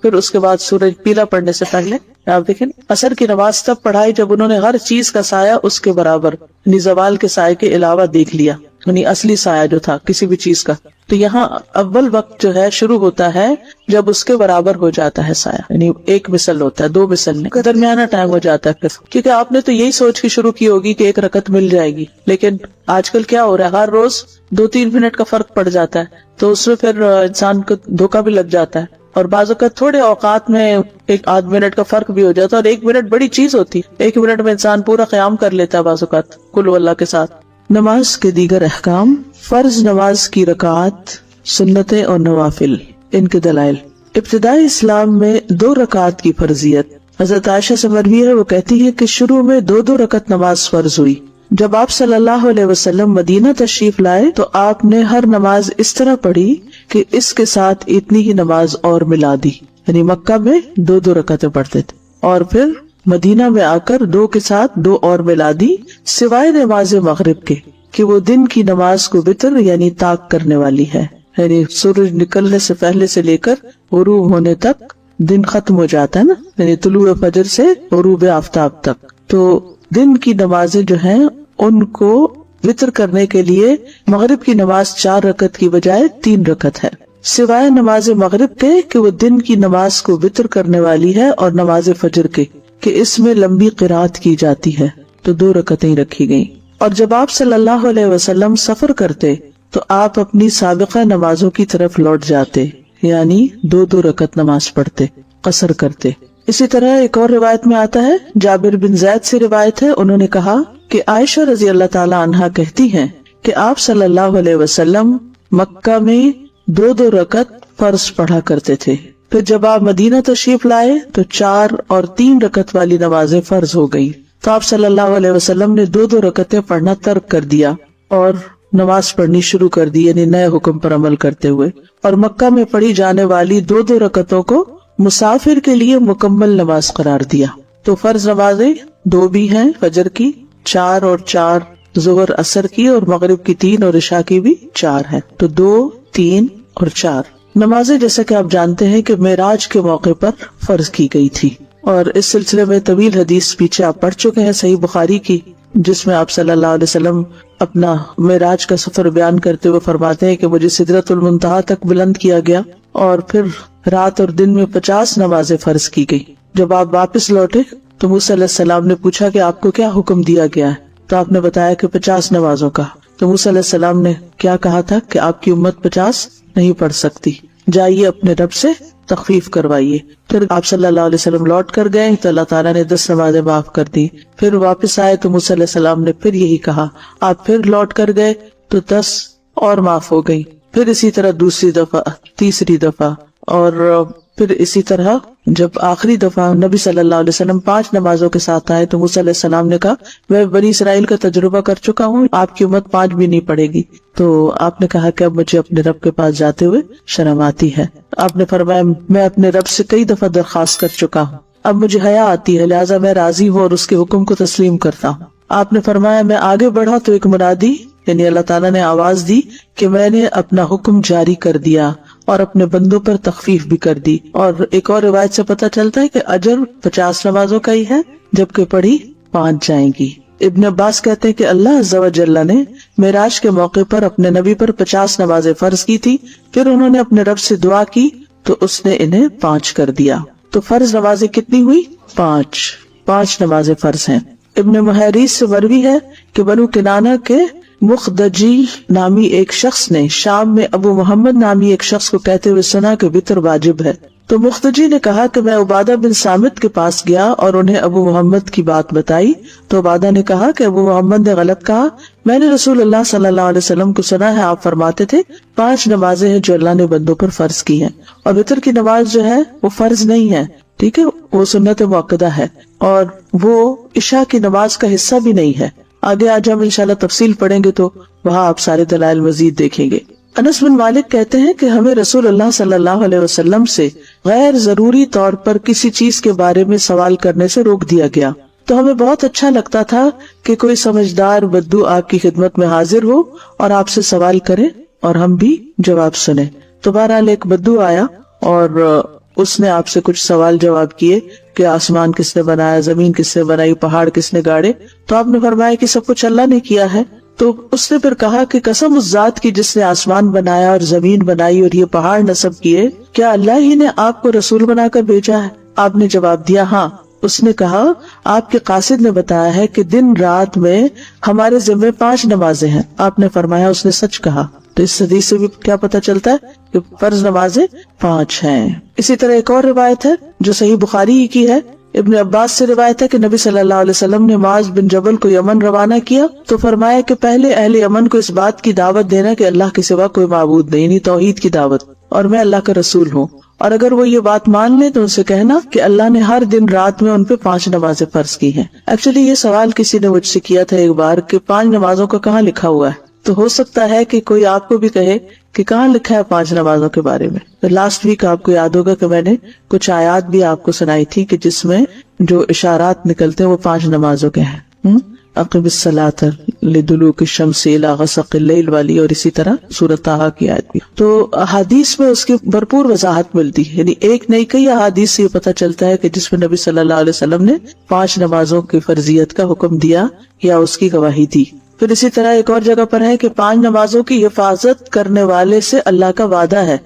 Speaker 1: پھر اس کے بعد سورج پیلا پڑنے سے پہلے. آپ دیکھیں عصر کی نماز تب پڑھائی جب انہوں نے ہر چیز کا سایہ اس کے برابر, یعنی زوال کے سائے کے علاوہ دیکھ لیا. یعنی اصلی سایہ جو تھا کسی بھی چیز کا. تو یہاں اول وقت جو ہے شروع ہوتا ہے جب اس کے برابر ہو جاتا ہے سایہ, یعنی ایک مثل ہوتا ہے, 2 مثل نہیں, درمیانہ ٹائم ہو جاتا ہے پھر. کیونکہ آپ نے تو یہی سوچ کے شروع کی ہوگی کہ ایک رکعت مل جائے گی, لیکن آج کل کیا ہو رہا ہے, ہر روز 2-3 منٹ کا فرق پڑ جاتا ہے, تو اس میں پھر انسان کو دھوکہ بھی لگ جاتا ہے. اور بعض اوقات تھوڑے اوقات میں 1-8 منٹ کا فرق بھی ہو جاتا ہے, اور 1 منٹ بڑی چیز ہوتی ہے. 1 منٹ میں انسان پورا قیام کر لیتا ہے بعض اوقات قل واللہ کے ساتھ. نماز کے دیگر احکام. فرض نماز کی رکعات, سنتیں اور نوافل, ان کے دلائل. ابتدائی اسلام میں 2 رکعات کی فرضیت. حضرت عائشہ سے مروی ہے, وہ کہتی ہے کہ شروع میں 2 رکعت نماز فرض ہوئی. جب آپ صلی اللہ علیہ وسلم مدینہ تشریف لائے تو آپ نے ہر نماز اس طرح پڑھی کہ اس کے ساتھ اتنی ہی نماز اور ملا دی. یعنی مکہ میں 2 رکعتیں پڑھتے تھے, اور پھر مدینہ میں آ کر 2 کے ساتھ 2 اور ملا دی, سوائے نماز مغرب کے کہ وہ دن کی نماز کو وتر یعنی طاق کرنے والی ہے. یعنی سورج نکلنے سے پہلے سے لے کر غروب ہونے تک دن ختم ہو جاتا ہے نا, یعنی طلوع فجر سے غروب آفتاب تک. تو دن کی نمازیں جو ہیں ان کو وتر کرنے کے لیے مغرب کی نماز 4 رکعت کی بجائے 3 رکعت ہے, سوائے نماز مغرب کے کہ وہ دن کی نماز کو وتر کرنے والی ہے, اور نماز فجر کے کہ اس میں لمبی قرات کی جاتی ہے, تو 2 رکعتیں رکھی گئیں. اور جب آپ صلی اللہ علیہ وسلم سفر کرتے تو آپ اپنی سابقہ نمازوں کی طرف لوٹ جاتے, یعنی 2 رکعت نماز پڑھتے, قصر کرتے. اسی طرح ایک اور روایت میں آتا ہے, جابر بن زید سے روایت ہے, انہوں نے کہا کہ عائشہ رضی اللہ تعالی عنہا کہتی ہیں کہ آپ صلی اللہ علیہ وسلم مکہ میں 2 رکعت فرض پڑھا کرتے تھے. پھر جب آپ مدینہ تشریف لائے تو 4 اور 3 رکعت والی نمازیں فرض ہو گئی. تو آپ صلی اللہ علیہ وسلم نے 2 رکعتیں پڑھنا ترک کر دیا اور نماز پڑھنی شروع کر دی, یعنی نئے حکم پر عمل کرتے ہوئے. اور مکہ میں پڑھی جانے والی 2 رکعتوں کو مسافر کے لیے مکمل نماز قرار دیا. تو فرض نمازیں 2 بھی ہیں, فجر کی 4 اور 4, ظہر عصر کی, اور مغرب کی 3 اور عشاء کی بھی 4 ہیں. تو 2, 3 اور 4 نمازیں جیسا کہ آپ جانتے ہیں کہ معراج کے موقع پر فرض کی گئی تھی. اور اس سلسلے میں طویل حدیث پیچھے آپ پڑھ چکے ہیں صحیح بخاری کی, جس میں آپ صلی اللہ علیہ وسلم اپنا معراج کا سفر بیان کرتے ہوئے فرماتے ہیں کہ مجھے سدرۃ المنتہا تک بلند کیا گیا, اور پھر رات اور دن میں 50 نمازیں فرض کی گئی. جب آپ واپس لوٹے تو موسیٰ علیہ السلام نے پوچھا کہ آپ کو کیا حکم دیا گیا ہے, تو آپ نے بتایا کہ 50 نمازوں کا. تو موسیٰ علیہ السلام نے کیا کہا تھا کہ آپ کی امت 50 نہیں پڑھ سکتی, جائیے اپنے رب سے تخفیف کروائیے. پھر آپ صلی اللہ علیہ وسلم لوٹ کر گئے تو اللہ تعالیٰ نے 10 نمازیں معاف کر دی. پھر واپس آئے تو موسیٰ علیہ السلام نے پھر یہی کہا. آپ پھر لوٹ کر گئے تو 10 اور معاف ہو گئی. پھر اسی طرح دوسری دفعہ, تیسری دفعہ, اور پھر اسی طرح جب آخری دفعہ نبی صلی اللہ علیہ وسلم 5 نمازوں کے ساتھ آئے تو موسیٰ علیہ السلام نے کہا میں بنی اسرائیل کا تجربہ کر چکا ہوں, آپ کی امت 5 بھی نہیں پڑے گی. تو آپ نے کہا کہ اب مجھے اپنے رب کے پاس جاتے ہوئے شرم آتی ہے. آپ نے فرمایا میں اپنے رب سے کئی دفعہ درخواست کر چکا ہوں, اب مجھے حیا آتی ہے, لہٰذا میں راضی ہوں اور اس کے حکم کو تسلیم کرتا ہوں. آپ نے فرمایا میں آگے بڑھا تو ایک منادی یعنی اللہ تعالیٰ نے آواز دی کہ میں نے اپنا حکم جاری کر دیا اور اپنے بندوں پر تخفیف بھی کر دی. اور ایک اور روایت سے پتہ چلتا ہے کہ اجر 50 نمازوں کا ہی ہے, جبکہ پڑھی 5 جائیں گی. ابن عباس کہتے ہیں کہ اللہ عز و جل نے معراج کے موقع پر اپنے نبی پر 50 نمازیں فرض کی تھی, پھر انہوں نے اپنے رب سے دعا کی تو اس نے انہیں 5 کر دیا. تو فرض نمازیں کتنی ہوئی؟ 5 نمازیں فرض ہیں. ابن محیریث سے مروی ہے کہ بنو کنانہ کے مخدجی نامی ایک شخص نے شام میں ابو محمد نامی ایک شخص کو کہتے ہوئے سنا کہ وتر واجب ہے. تو مخدجی نے کہا کہ میں عبادہ بن صامت کے پاس گیا اور انہیں ابو محمد کی بات بتائی. تو عبادہ نے کہا کہ ابو محمد نے غلط کہا, میں نے رسول اللہ صلی اللہ علیہ وسلم کو سنا ہے آپ فرماتے تھے 5 نمازیں ہیں جو اللہ نے بندوں پر فرض کی ہیں, اور وتر کی نماز جو ہے وہ فرض نہیں ہے, ٹھیک ہے, وہ سنت مؤکدہ ہے, اور وہ عشاء کی نماز کا حصہ بھی نہیں ہے. آگے آج ہم انشاءاللہ تفصیل پڑھیں گے تو وہاں آپ سارے دلائل مزید دیکھیں گے. انس بن مالک کہتے ہیں کہ ہمیں رسول اللہ صلی اللہ علیہ وسلم سے غیر ضروری طور پر کسی چیز کے بارے میں سوال کرنے سے روک دیا گیا, تو ہمیں بہت اچھا لگتا تھا کہ کوئی سمجھدار بدو آپ کی خدمت میں حاضر ہو اور آپ سے سوال کرے اور ہم بھی جواب سنیں. تو بہرحال ایک بدو آیا اور اس نے آپ سے کچھ سوال جواب کیے کہ آسمان کس نے بنایا, زمین کس نے بنائی, پہاڑ کس نے گاڑے. تو آپ نے فرمایا کہ سب کچھ اللہ نے کیا ہے, تو اس نے پھر کہا کہ قسم اس ذات کی جس نے آسمان بنایا اور زمین بنائی اور یہ پہاڑ نصب کیے، کیا اللہ ہی نے آپ کو رسول بنا کر بھیجا ہے؟ آپ نے جواب دیا ہاں۔ اس نے کہا آپ کے قاصد نے بتایا ہے کہ دن رات میں ہمارے ذمے 5 نمازیں ہیں۔ آپ نے فرمایا اس نے سچ کہا۔ تو اس حدیث سے بھی کیا پتہ چلتا ہے کہ فرض نمازیں 5 ہیں۔ اسی طرح ایک اور روایت ہے جو صحیح بخاری ہی کی ہے، ابن عباس سے روایت ہے کہ نبی صلی اللہ علیہ وسلم نے معاذ بن جبل کو یمن روانہ کیا تو فرمایا کہ پہلے اہل یمن کو اس بات کی دعوت دینا کہ اللہ کے سوا کوئی معبود نہیں، یعنی توحید کی دعوت، اور میں اللہ کا رسول ہوں، اور اگر وہ یہ بات مان لیں تو ان سے کہنا کہ اللہ نے ہر دن رات میں ان پہ 5 نمازیں فرض کی ہیں۔ ایکچولی یہ سوال کسی نے مجھ سے کیا تھا ایک بار کہ 5 نمازوں کا کہاں لکھا ہوا ہے، تو ہو سکتا ہے کہ کوئی آپ کو بھی کہے کہ کہاں لکھا ہے 5 نمازوں کے بارے میں۔ لاسٹ ویک آپ کو یاد ہوگا کہ میں نے کچھ آیات بھی آپ کو سنائی تھی کہ جس میں جو اشارات نکلتے ہیں وہ 5 نمازوں کے ہیں، اقم الصلاۃ لدلوک الشمس الی غسق اللیل والی، اور اسی طرح سورۃ طٰہٰ کی آیت بھی۔ تو احادیث میں اس کی بھرپور وضاحت ملتی ہے، یعنی ایک نہیں کئی احادیث سے یہ پتہ چلتا ہے کہ جس میں نبی صلی اللہ علیہ وسلم نے 5 نمازوں کی فرضیت کا حکم دیا یا اس کی گواہی دی۔ پھر اسی طرح ایک اور جگہ پر ہے کہ 5 نمازوں کی حفاظت کرنے والے سے اللہ کا وعدہ ہے۔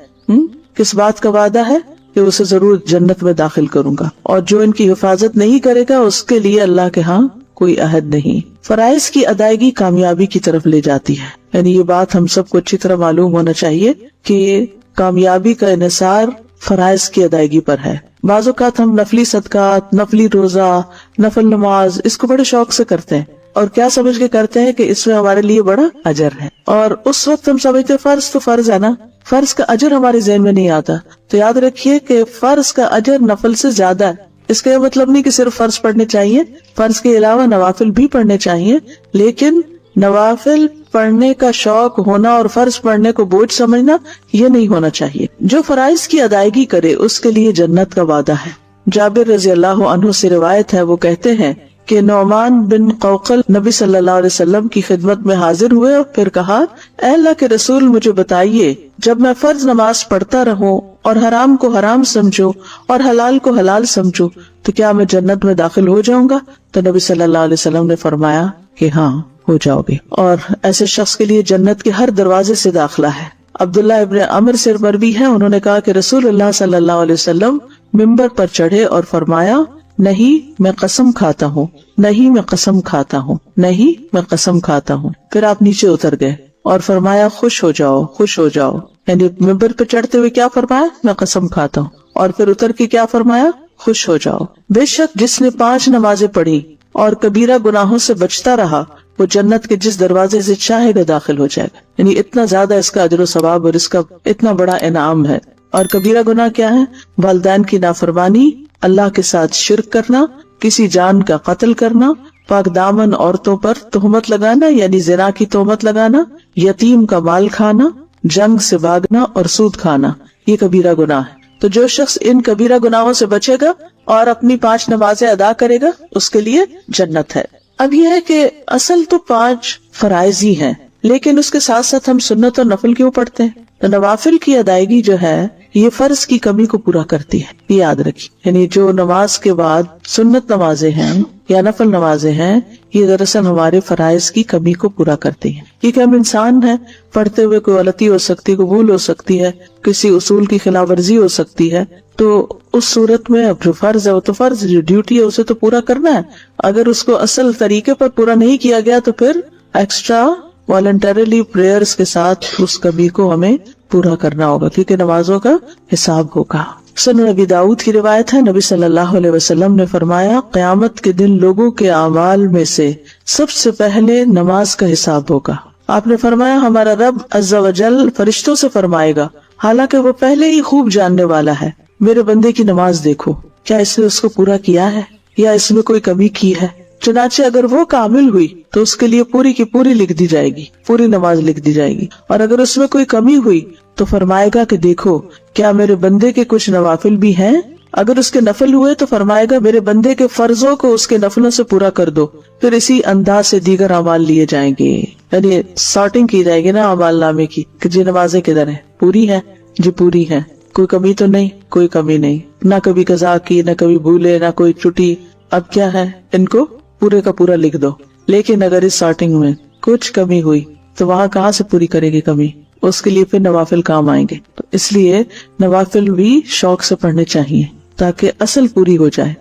Speaker 1: کس بات کا وعدہ ہے؟ کہ اسے ضرور جنت میں داخل کروں گا، اور جو ان کی حفاظت نہیں کرے گا اس کے لیے اللہ کے ہاں کوئی عہد نہیں۔ فرائض کی ادائیگی کامیابی کی طرف لے جاتی ہے، یعنی یہ بات ہم سب کو اچھی طرح معلوم ہونا چاہیے کہ کامیابی کا انحصار فرائض کی ادائیگی پر ہے۔ بعض اوقات ہم نفلی صدقات، نفلی روزہ، نفل نماز اس کو بڑے شوق سے کرتے ہیں اور کیا سمجھ کے کرتے ہیں کہ اس میں ہمارے لیے بڑا اجر ہے، اور اس وقت ہم سمجھتے فرض تو فرض ہے نا، فرض کا اجر ہمارے ذہن میں نہیں آتا۔ تو یاد رکھیے کہ فرض کا اجر نفل سے زیادہ ہے۔ اس کا یہ مطلب نہیں کہ صرف فرض پڑھنے چاہیے، فرض کے علاوہ نوافل بھی پڑھنے چاہیے، لیکن نوافل پڑھنے کا شوق ہونا اور فرض پڑھنے کو بوجھ سمجھنا یہ نہیں ہونا چاہیے۔ جو فرائض کی ادائیگی کرے اس کے لیے جنت کا وعدہ ہے۔ جابر رضی اللہ عنہ سے روایت ہے، وہ کہتے ہیں کہ نعمان بن قوقل نبی صلی اللہ علیہ وسلم کی خدمت میں حاضر ہوئے اور پھر کہا، اے اللہ کے رسول مجھے بتائیے، جب میں فرض نماز پڑھتا رہوں اور حرام کو حرام سمجھوں اور حلال کو حلال سمجھوں تو کیا میں جنت میں داخل ہو جاؤں گا؟ تو نبی صلی اللہ علیہ وسلم نے فرمایا کہ ہاں ہو جاؤ گے، اور ایسے شخص کے لیے جنت کے ہر دروازے سے داخلہ ہے۔ عبداللہ ابن عمر سے مروی ہے، انہوں نے کہا کہ رسول اللہ صلی اللہ علیہ وسلم ممبر پر چڑھے اور فرمایا، نہیں میں قسم کھاتا ہوں، نہیں میں قسم کھاتا ہوں، نہیں میں قسم کھاتا ہوں۔ پھر آپ نیچے اتر گئے اور فرمایا خوش ہو جاؤ، خوش ہو جاؤ، یعنی ممبر پہ چڑھتے ہوئے کیا فرمایا؟ میں قسم کھاتا ہوں، اور پھر اتر کے کیا فرمایا؟ خوش ہو جاؤ۔ بے شک جس نے 5 نمازیں پڑھی اور کبیرہ گناہوں سے بچتا رہا وہ جنت کے جس دروازے سے چاہے گا داخل ہو جائے گا، یعنی اتنا زیادہ اس کا اجر و ثواب اور اس کا اتنا بڑا انعام ہے۔ اور کبیرہ گناہ کیا ہے؟ والدین کی نافرمانی، اللہ کے ساتھ شرک کرنا، کسی جان کا قتل کرنا، پاک دامن عورتوں پر تہمت لگانا یعنی زنا کی تہمت لگانا، یتیم کا مال کھانا، جنگ سے بھاگنا اور سود کھانا، یہ کبیرہ گناہ ہے۔ تو جو شخص ان کبیرہ گناہوں سے بچے گا اور اپنی 5 نمازیں ادا کرے گا اس کے لیے جنت ہے۔ اب یہ ہے کہ اصل تو 5 فرائض ہی ہیں، لیکن اس کے ساتھ ساتھ ہم سنت اور نفل کیوں پڑھتے ہیں؟ تو نوافل کی ادائیگی جو ہے یہ فرض کی کمی کو پورا کرتی ہے، یہ یاد رکھیے۔ یعنی جو نماز کے بعد سنت نمازیں ہیں یا نفل نمازیں ہیں یہ دراصل ہمارے فرائض کی کمی کو پورا کرتی ہیں، کیونکہ ہم انسان ہیں، پڑھتے ہوئے کوئی غلطی ہو سکتی ہے، کوئی بھول ہو سکتی ہے، کسی اصول کی خلاف ورزی ہو سکتی ہے، تو اس صورت میں اب جو فرض ہے وہ تو فرض، جو ڈیوٹی ہے اسے تو پورا کرنا ہے۔ اگر اس کو اصل طریقے پر پورا نہیں کیا گیا تو پھر ایکسٹرا والنٹریلی پریئرز کے ساتھ اس کمی کو ہمیں پورا کرنا ہوگا، کیونکہ نمازوں کا حساب ہوگا۔ سنن ابی داؤد کی روایت ہے، نبی صلی اللہ علیہ وسلم نے فرمایا، قیامت کے دن لوگوں کے اعمال میں سے سب سے پہلے نماز کا حساب ہوگا۔ آپ نے فرمایا ہمارا رب عز و جل فرشتوں سے فرمائے گا، حالانکہ وہ پہلے ہی خوب جاننے والا ہے، میرے بندے کی نماز دیکھو، کیا اس نے اس کو پورا کیا ہے یا اس میں کوئی کمی کی ہے؟ چنانچہ اگر وہ کامل ہوئی تو اس کے لیے پوری کی پوری لکھ دی جائے گی، پوری نماز لکھ دی جائے گی، اور اگر اس میں کوئی کمی ہوئی تو فرمائے گا کہ دیکھو کیا میرے بندے کے کچھ نوافل بھی ہیں؟ اگر اس کے نفل ہوئے تو فرمائے گا میرے بندے کے فرضوں کو اس کے نفلوں سے پورا کر دو، پھر اسی انداز سے دیگر اعمال لیے جائیں گے، یعنی سارٹنگ کی جائے گی نا اعمال نامے کی کہ جی نمازیں کدھر ہیں، پوری ہیں جی پوری ہیں، کوئی کمی تو نہیں، کوئی کمی نہیں، نہ کبھی قضا کی، نہ کبھی بھولے، نہ کوئی چھٹی، اب کیا ہے ان کو پورے کا پورا لکھ دو۔ لیکن اگر اس سارٹنگ میں کچھ کمی ہوئی تو وہاں کہاں سے پوری کرے گی کمی؟ اس کے لیے پھر نوافل کام آئیں گے. تو اس لیے نوافل بھی شوق سے پڑھنے چاہیے تاکہ اصل پوری ہو جائے.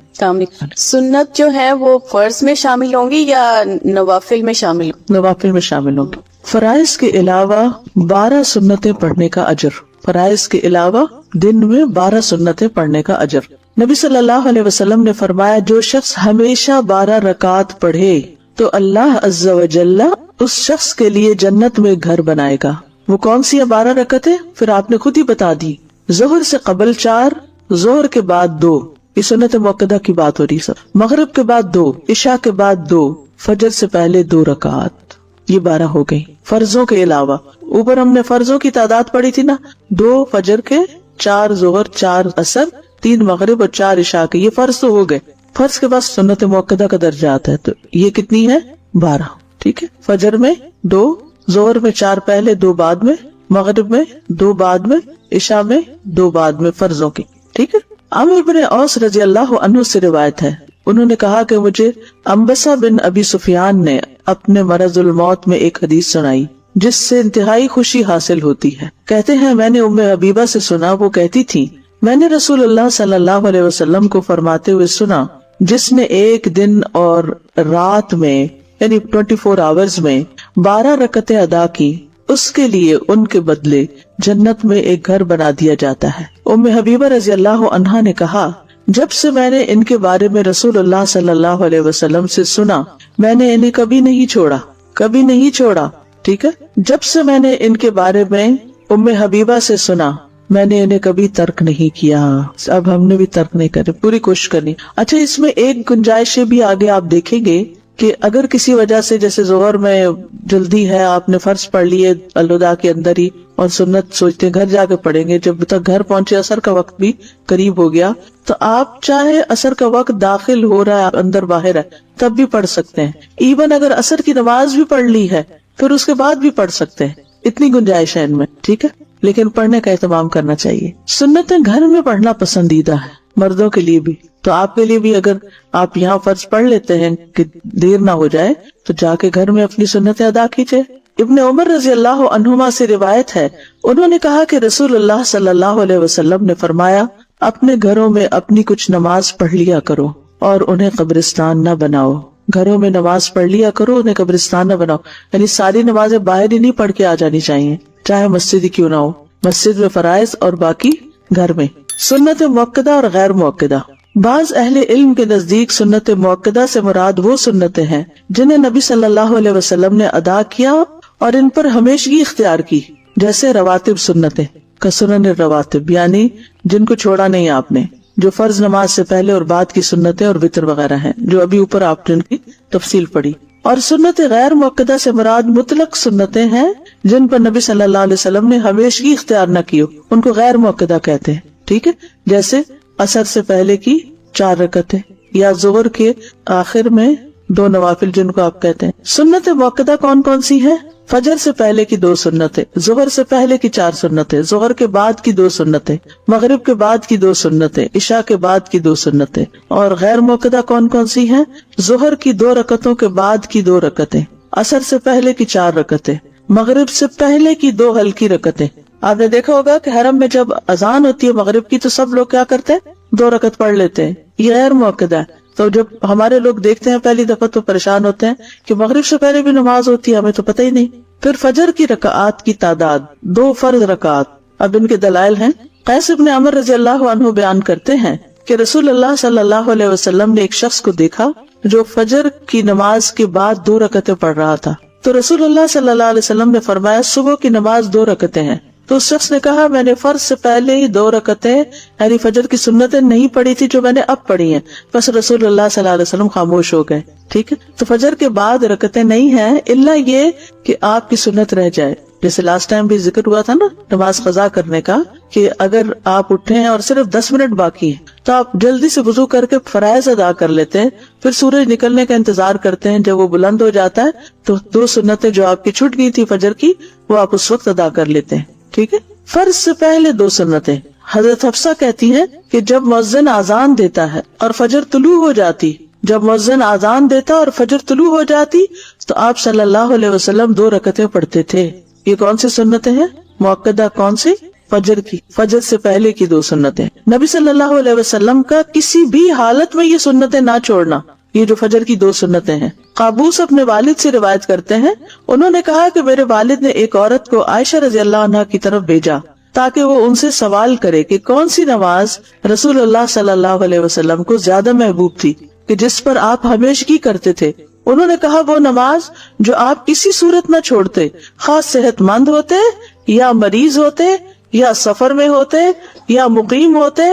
Speaker 3: سنت جو ہے وہ فرض میں شامل ہوں گی یا نوافل میں شامل؟
Speaker 1: نوافل میں شامل ہوں گے. فرائض کے علاوہ 12 سنتیں پڑھنے کا اجر. فرائض کے علاوہ دن میں 12 سنتیں پڑھنے کا اجر. نبی صلی اللہ علیہ وسلم نے فرمایا جو شخص ہمیشہ 12 رکعت پڑھے تو اللہ عز و جل اس شخص کے لیے جنت میں گھر بنائے گا. وہ کون سی 12 رکعتیں؟ پھر آپ نے خود ہی بتا دی. ظہر سے قبل 4، ظہر کے بعد 2، یہ سنت موقدہ کی بات ہو رہی سر. مغرب کے بعد 2، عشاء کے بعد 2، فجر سے پہلے 2 رکعت. یہ 12 ہو گئی فرضوں کے علاوہ. اوپر ہم نے فرضوں کی تعداد پڑھی تھی نا، 2 فجر کے، 4 ظہر، 4 عصر، 3 مغرب اور 4 عشاء کے. یہ فرض تو ہو گئے. فرض کے بعد سنت موقدہ کا درجہ آتا ہے تو یہ کتنی ہے؟ 12. ٹھیک ہے. فجر میں 2، ظہر میں 4 پہلے 2 بعد میں، مغرب میں 2 بعد میں، عشاء میں 2 بعد میں فرضوں کی. ٹھیک ہے. عامر بن اوس رضی اللہ عنہ سے روایت ہے، انہوں نے کہا کہ مجھے انبسہ بن ابی سفیان نے اپنے مرض الموت میں ایک حدیث سنائی جس سے انتہائی خوشی حاصل ہوتی ہے. کہتے ہیں میں نے ام حبیبہ سے سنا، وہ کہتی تھی میں نے رسول اللہ صلی اللہ علیہ وسلم کو فرماتے ہوئے سنا جس نے ایک دن اور رات میں یعنی 24 آورز میں 12 رکعتیں ادا کی اس کے لیے ان کے بدلے جنت میں ایک گھر بنا دیا جاتا ہے. ام حبیبہ رضی اللہ عنہا نے کہا جب سے میں نے ان کے بارے میں رسول اللہ صلی اللہ علیہ وسلم سے سنا میں نے انہیں کبھی نہیں چھوڑا. ٹھیک ہے. جب سے میں نے ان کے بارے میں ام حبیبہ سے سنا میں نے انہیں کبھی ترک نہیں کیا. اب ہم نے بھی ترک نہیں کرے، پوری کوشش کرنی. اچھا اس میں ایک گنجائش بھی آگے آپ دیکھیں گے کہ اگر کسی وجہ سے جیسے ظہر میں جلدی ہے، آپ نے فرض پڑھ لیے الوداع کے اندر ہی اور سنت سوچتے ہیں گھر جا کے پڑھیں گے، جب تک گھر پہنچے عصر کا وقت بھی قریب ہو گیا تو آپ چاہے عصر کا وقت داخل ہو رہا ہے اندر باہر ہے تب بھی پڑھ سکتے ہیں. ایون اگر عصر کی نماز بھی پڑھ لی ہے پھر اس کے بعد بھی پڑھ سکتے ہیں. اتنی گنجائش ہے ان میں. ٹھیک ہے. لیکن پڑھنے کا اہتمام کرنا چاہیے. سنتیں گھر میں پڑھنا پسندیدہ ہے مردوں کے لیے بھی، تو آپ کے لیے بھی اگر آپ یہاں فرض پڑھ لیتے ہیں کہ دیر نہ ہو جائے تو جا کے گھر میں اپنی سنتیں ادا کیجیے. ابن عمر رضی اللہ عنہما سے روایت ہے، انہوں نے کہا کہ رسول اللہ صلی اللہ علیہ وسلم نے فرمایا اپنے گھروں میں اپنی کچھ نماز پڑھ لیا کرو اور انہیں قبرستان نہ بناؤ. گھروں میں نماز پڑھ لیا کرو، انہیں قبرستان نہ بناؤ. یعنی ساری نمازیں باہر ہی نہیں پڑھ کے آ جانی چاہیے، چاہے مسجد ہی کیوں نہ ہو. مسجد میں فرائض اور باقی گھر میں. سنت موقدہ اور غیر موقدہ. بعض اہل علم کے نزدیک سنت موقدہ سے مراد وہ سنتیں ہیں جنہیں نبی صلی اللہ علیہ وسلم نے ادا کیا اور ان پر ہمیشگی اختیار کی، جیسے رواتب سنتیں کا سنن رواتب، یعنی جن کو چھوڑا نہیں آپ نے، جو فرض نماز سے پہلے اور بعد کی سنتیں اور وتر وغیرہ ہیں جو ابھی اوپر آپ نے ان کی تفصیل پڑھی. اور سنت غیر موقدہ سے مراد مطلق سنتیں ہیں جن پر نبی صلی اللہ علیہ وسلم نے ہمیشگی اختیار نہ کی ہو، ان کو غیر موقدہ کہتے ہیں. ٹھیک ہے. جیسے عصر سے پہلے کی 4 رکعتیں یا ظہر کے آخر میں 2 نوافل جن کو آپ کہتے ہیں. سنت موقدہ کون کون سی ہیں؟ فجر سے پہلے کی 2 سنتیں، ظہر سے پہلے کی 4 سنتیں، ظہر کے بعد کی 2 سنتیں، مغرب کے بعد کی 2 سنتیں، عشاء کے بعد کی 2 سنتیں. اور غیر موقدہ کون کون سی ہیں؟ ظہر کی 2 رکعتوں کے بعد کی 2 رکعتیں، عصر سے پہلے کی 4 رکعتیں، مغرب سے پہلے کی 2 ہلکی رکعتیں. آپ نے دیکھا ہوگا کہ حرم میں جب اذان ہوتی ہے مغرب کی تو سب لوگ کیا کرتے ہیں؟ 2 رکعت پڑھ لیتے ہیں. یہ غیر موقدہ ہے. تو جب ہمارے لوگ دیکھتے ہیں پہلی دفعہ تو پریشان ہوتے ہیں کہ مغرب سے پہلے بھی نماز ہوتی ہے، ہمیں تو پتہ ہی نہیں. پھر فجر کی رکعات کی تعداد 2 فرض رکعات. اب ان کے دلائل ہیں. قیس بن عمر رضی اللہ عنہ بیان کرتے ہیں کہ رسول اللہ صلی اللہ علیہ وسلم نے ایک شخص کو دیکھا جو فجر کی نماز کے بعد 2 رکعتیں پڑھ رہا تھا. تو رسول اللہ صلی اللہ علیہ وسلم نے فرمایا صبح کی نماز 2 رکعتیں ہیں. تو اس شخص نے کہا میں نے فرض سے پہلے ہی 2 رکعتیں یعنی فجر کی سنتیں نہیں پڑھی تھی جو میں نے اب پڑھی ہیں. بس رسول اللہ صلی اللہ علیہ وسلم خاموش ہو گئے. ٹھیک ہے. تو فجر کے بعد رکعتیں نہیں ہیں الا یہ کہ آپ کی سنت رہ جائے. جیسے لاسٹ ٹائم بھی ذکر ہوا تھا نا نماز قضا کرنے کا، کہ اگر آپ اٹھے ہیں اور صرف 10 منٹ باقی ہیں تو آپ جلدی سے وضو کر کے فرائض ادا کر لیتے ہیں، پھر سورج نکلنے کا انتظار کرتے ہیں. جب وہ بلند ہو جاتا ہے تو 2 سنتیں جو آپ کی چھوٹ گئی تھی فجر کی وہ آپ اس وقت ادا کر لیتے ہیں. ٹھیک ہے. فرض سے پہلے 2 سنتیں. حضرت حفصہ کہتی ہیں کہ جب مؤذن اذان دیتا ہے اور فجر طلوع ہو جاتی جب مؤذن آذان دیتا اور فجر طلوع ہو جاتی تو آپ صلی اللہ علیہ وسلم 2 رکعتیں پڑھتے تھے. یہ کون سی سنتیں ہیں مؤکدہ؟ کون سی؟ فجر کی، فجر سے پہلے کی 2 سنتیں. نبی صلی اللہ علیہ وسلم کا کسی بھی حالت میں یہ سنتیں نہ چھوڑنا، یہ جو فجر کی 2 سنتیں ہیں. قابوس اپنے والد سے روایت کرتے ہیں، انہوں نے کہا کہ میرے والد نے ایک عورت کو عائشہ رضی اللہ عنہا کی طرف بھیجا تاکہ وہ ان سے سوال کرے کہ کون سی نماز رسول اللہ صلی اللہ علیہ وسلم کو زیادہ محبوب تھی کہ جس پر آپ ہمیشگی کرتے تھے. انہوں نے کہا وہ نماز جو آپ کسی صورت نہ چھوڑتے، خاص صحت مند ہوتے یا مریض ہوتے یا سفر میں ہوتے یا مقیم ہوتے،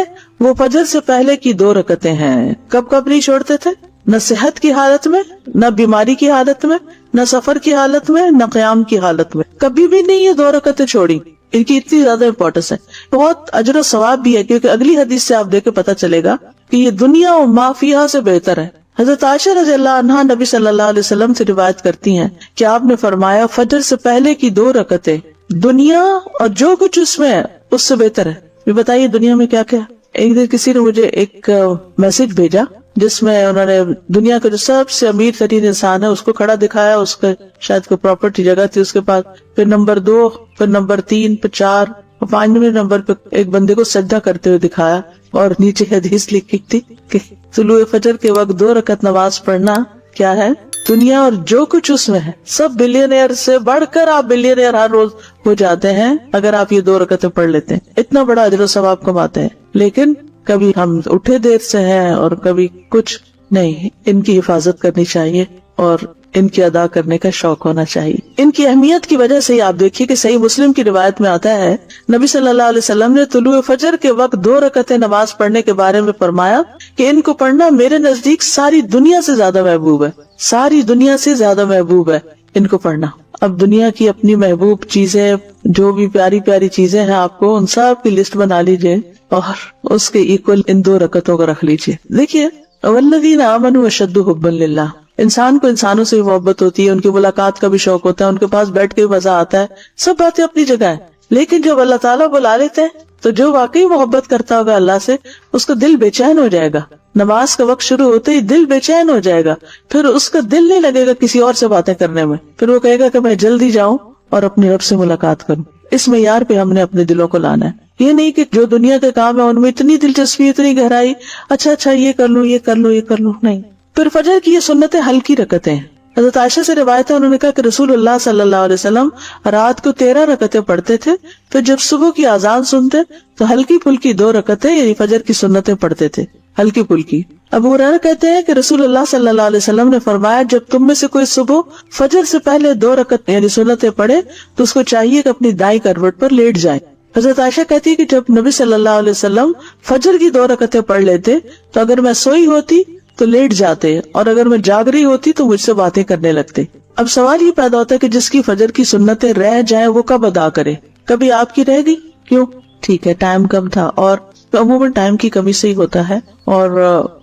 Speaker 1: وہ فجر سے پہلے کی 2 رکعتیں ہیں. کب کب نہیں چھوڑتے تھے؟ نہ صحت کی حالت میں، نہ بیماری کی حالت میں، نہ سفر کی حالت میں، نہ قیام کی حالت میں. کبھی بھی نہیں یہ 2 رکعتیں چھوڑی. ان کی اتنی زیادہ امپورٹنس ہے، بہت اجر و ثواب بھی ہے، کیونکہ اگلی حدیث سے آپ دیکھ کے پتہ چلے گا کہ یہ دنیا و ما فیہا سے بہتر ہے. حضرت عائشہ رضی اللہ عنہا نبی صلی اللہ علیہ وسلم سے روایت کرتی ہیں کہ آپ نے فرمایا فجر سے پہلے کی 2 رکعتیں دنیا اور جو کچھ اس میں ہے اس سے بہتر ہے. یہ بتائیے دنیا میں کیا کیا. ایک دن کسی نے مجھے ایک میسج بھیجا جس میں انہوں نے دنیا کا جو سب سے امیر ترین انسان ہے اس کو کھڑا دکھایا، اس کا شاید کوئی پراپرٹی جگہ تھی اس کے پاس، پھر نمبر 2، پھر نمبر 3، پھر 4 اور 5ویں نمبر پہ ایک بندے کو سجدہ کرتے ہوئے دکھایا، اور نیچے حدیث لکھی تھی کہ طلوع فجر کے وقت 2 رکعت نماز پڑھنا کیا ہے؟ دنیا اور جو کچھ اس میں ہے. سب بلینئر سے بڑھ کر آپ بلینئر ہر روز ہو جاتے ہیں اگر آپ یہ 2 رکعتیں پڑھ لیتے ہیں. اتنا بڑا اجر و ثواب کماتے ہیں. لیکن کبھی ہم اٹھے دیر سے ہیں اور کبھی کچھ نہیں. ان کی حفاظت کرنی چاہیے اور ان کی ادا کرنے کا شوق ہونا چاہیے. ان کی اہمیت کی وجہ سے ہی آپ دیکھیے کہ صحیح مسلم کی روایت میں آتا ہے نبی صلی اللہ علیہ وسلم نے طلوع فجر کے وقت 2 رکعتیں نماز پڑھنے کے بارے میں فرمایا کہ ان کو پڑھنا میرے نزدیک ساری دنیا سے زیادہ محبوب ہے. ساری دنیا سے زیادہ محبوب ہے ان کو پڑھنا. اب دنیا کی اپنی محبوب چیزیں، جو بھی پیاری پیاری چیزیں ہیں، آپ کو ان سب کی لسٹ بنا لیجئے اور اس کے ایکول ان 2 رکعتوں کو رکھ لیجئے. دیکھیے والذین آمنوا اشد حبا للہ، انسان کو انسانوں سے محبت ہوتی ہے، ان کی ملاقات کا بھی شوق ہوتا ہے، ان کے پاس بیٹھ کے مزہ آتا ہے، سب باتیں اپنی جگہ ہیں. لیکن جب اللہ تعالیٰ بلا لیتے ہیں تو جو واقعی محبت کرتا ہوگا اللہ سے اس کا دل بے چین ہو جائے گا. نماز کا وقت شروع ہوتے ہی دل بے چین ہو جائے گا، پھر اس کا دل نہیں لگے گا کسی اور سے باتیں کرنے میں، پھر وہ کہے گا کہ میں جلدی جاؤں اور اپنے رب سے ملاقات کروں. اس معیار پہ ہم نے اپنے دلوں کو لانا ہے. یہ نہیں کہ جو دنیا کے کام ہے ان میں اتنی دلچسپی، اتنی گہرائی، اچھا یہ کر لوں یہ کر لوں یہ کر لوں، نہیں. پھر فجر کی یہ سنتیں ہلکی رکعتیں ہیں. حضرت عائشہ سے روایت ہے، انہوں نے کہا کہ رسول اللہ صلی اللہ علیہ وسلم رات کو 13 رکعتیں پڑھتے تھے، پھر جب صبح کی اذان سنتے تو ہلکی پھلکی 2 رکعتیں یعنی فجر کی سنتیں پڑھتے تھے، ہلکی پھلکی. ابو ہریرہ کہتے ہیں کہ رسول اللہ صلی اللہ علیہ وسلم نے فرمایا جب تم میں سے کوئی صبح فجر سے پہلے 2 رکعت یعنی سنتیں پڑھے تو اس کو چاہیے کہ اپنی دائیں کروٹ پر لیٹ جائے. حضرت عائشہ کہتی ہے کہ جب نبی صلی اللہ علیہ وسلم فجر کی 2 رکعتیں پڑھ لیتے تو اگر میں سوئی ہوتی تو لیٹ جاتے اور اگر میں جاگ رہی ہوتی تو مجھ سے باتیں کرنے لگتے. اب سوال یہ پیدا ہوتا ہے کہ جس کی فجر کی سنتیں رہ جائیں وہ کب ادا کرے؟ کبھی آپ کی رہ گئی، کیوں؟ ٹھیک ہے ٹائم کم تھا، اور عموماً ٹائم کی کمی سے ہی ہوتا ہے. اور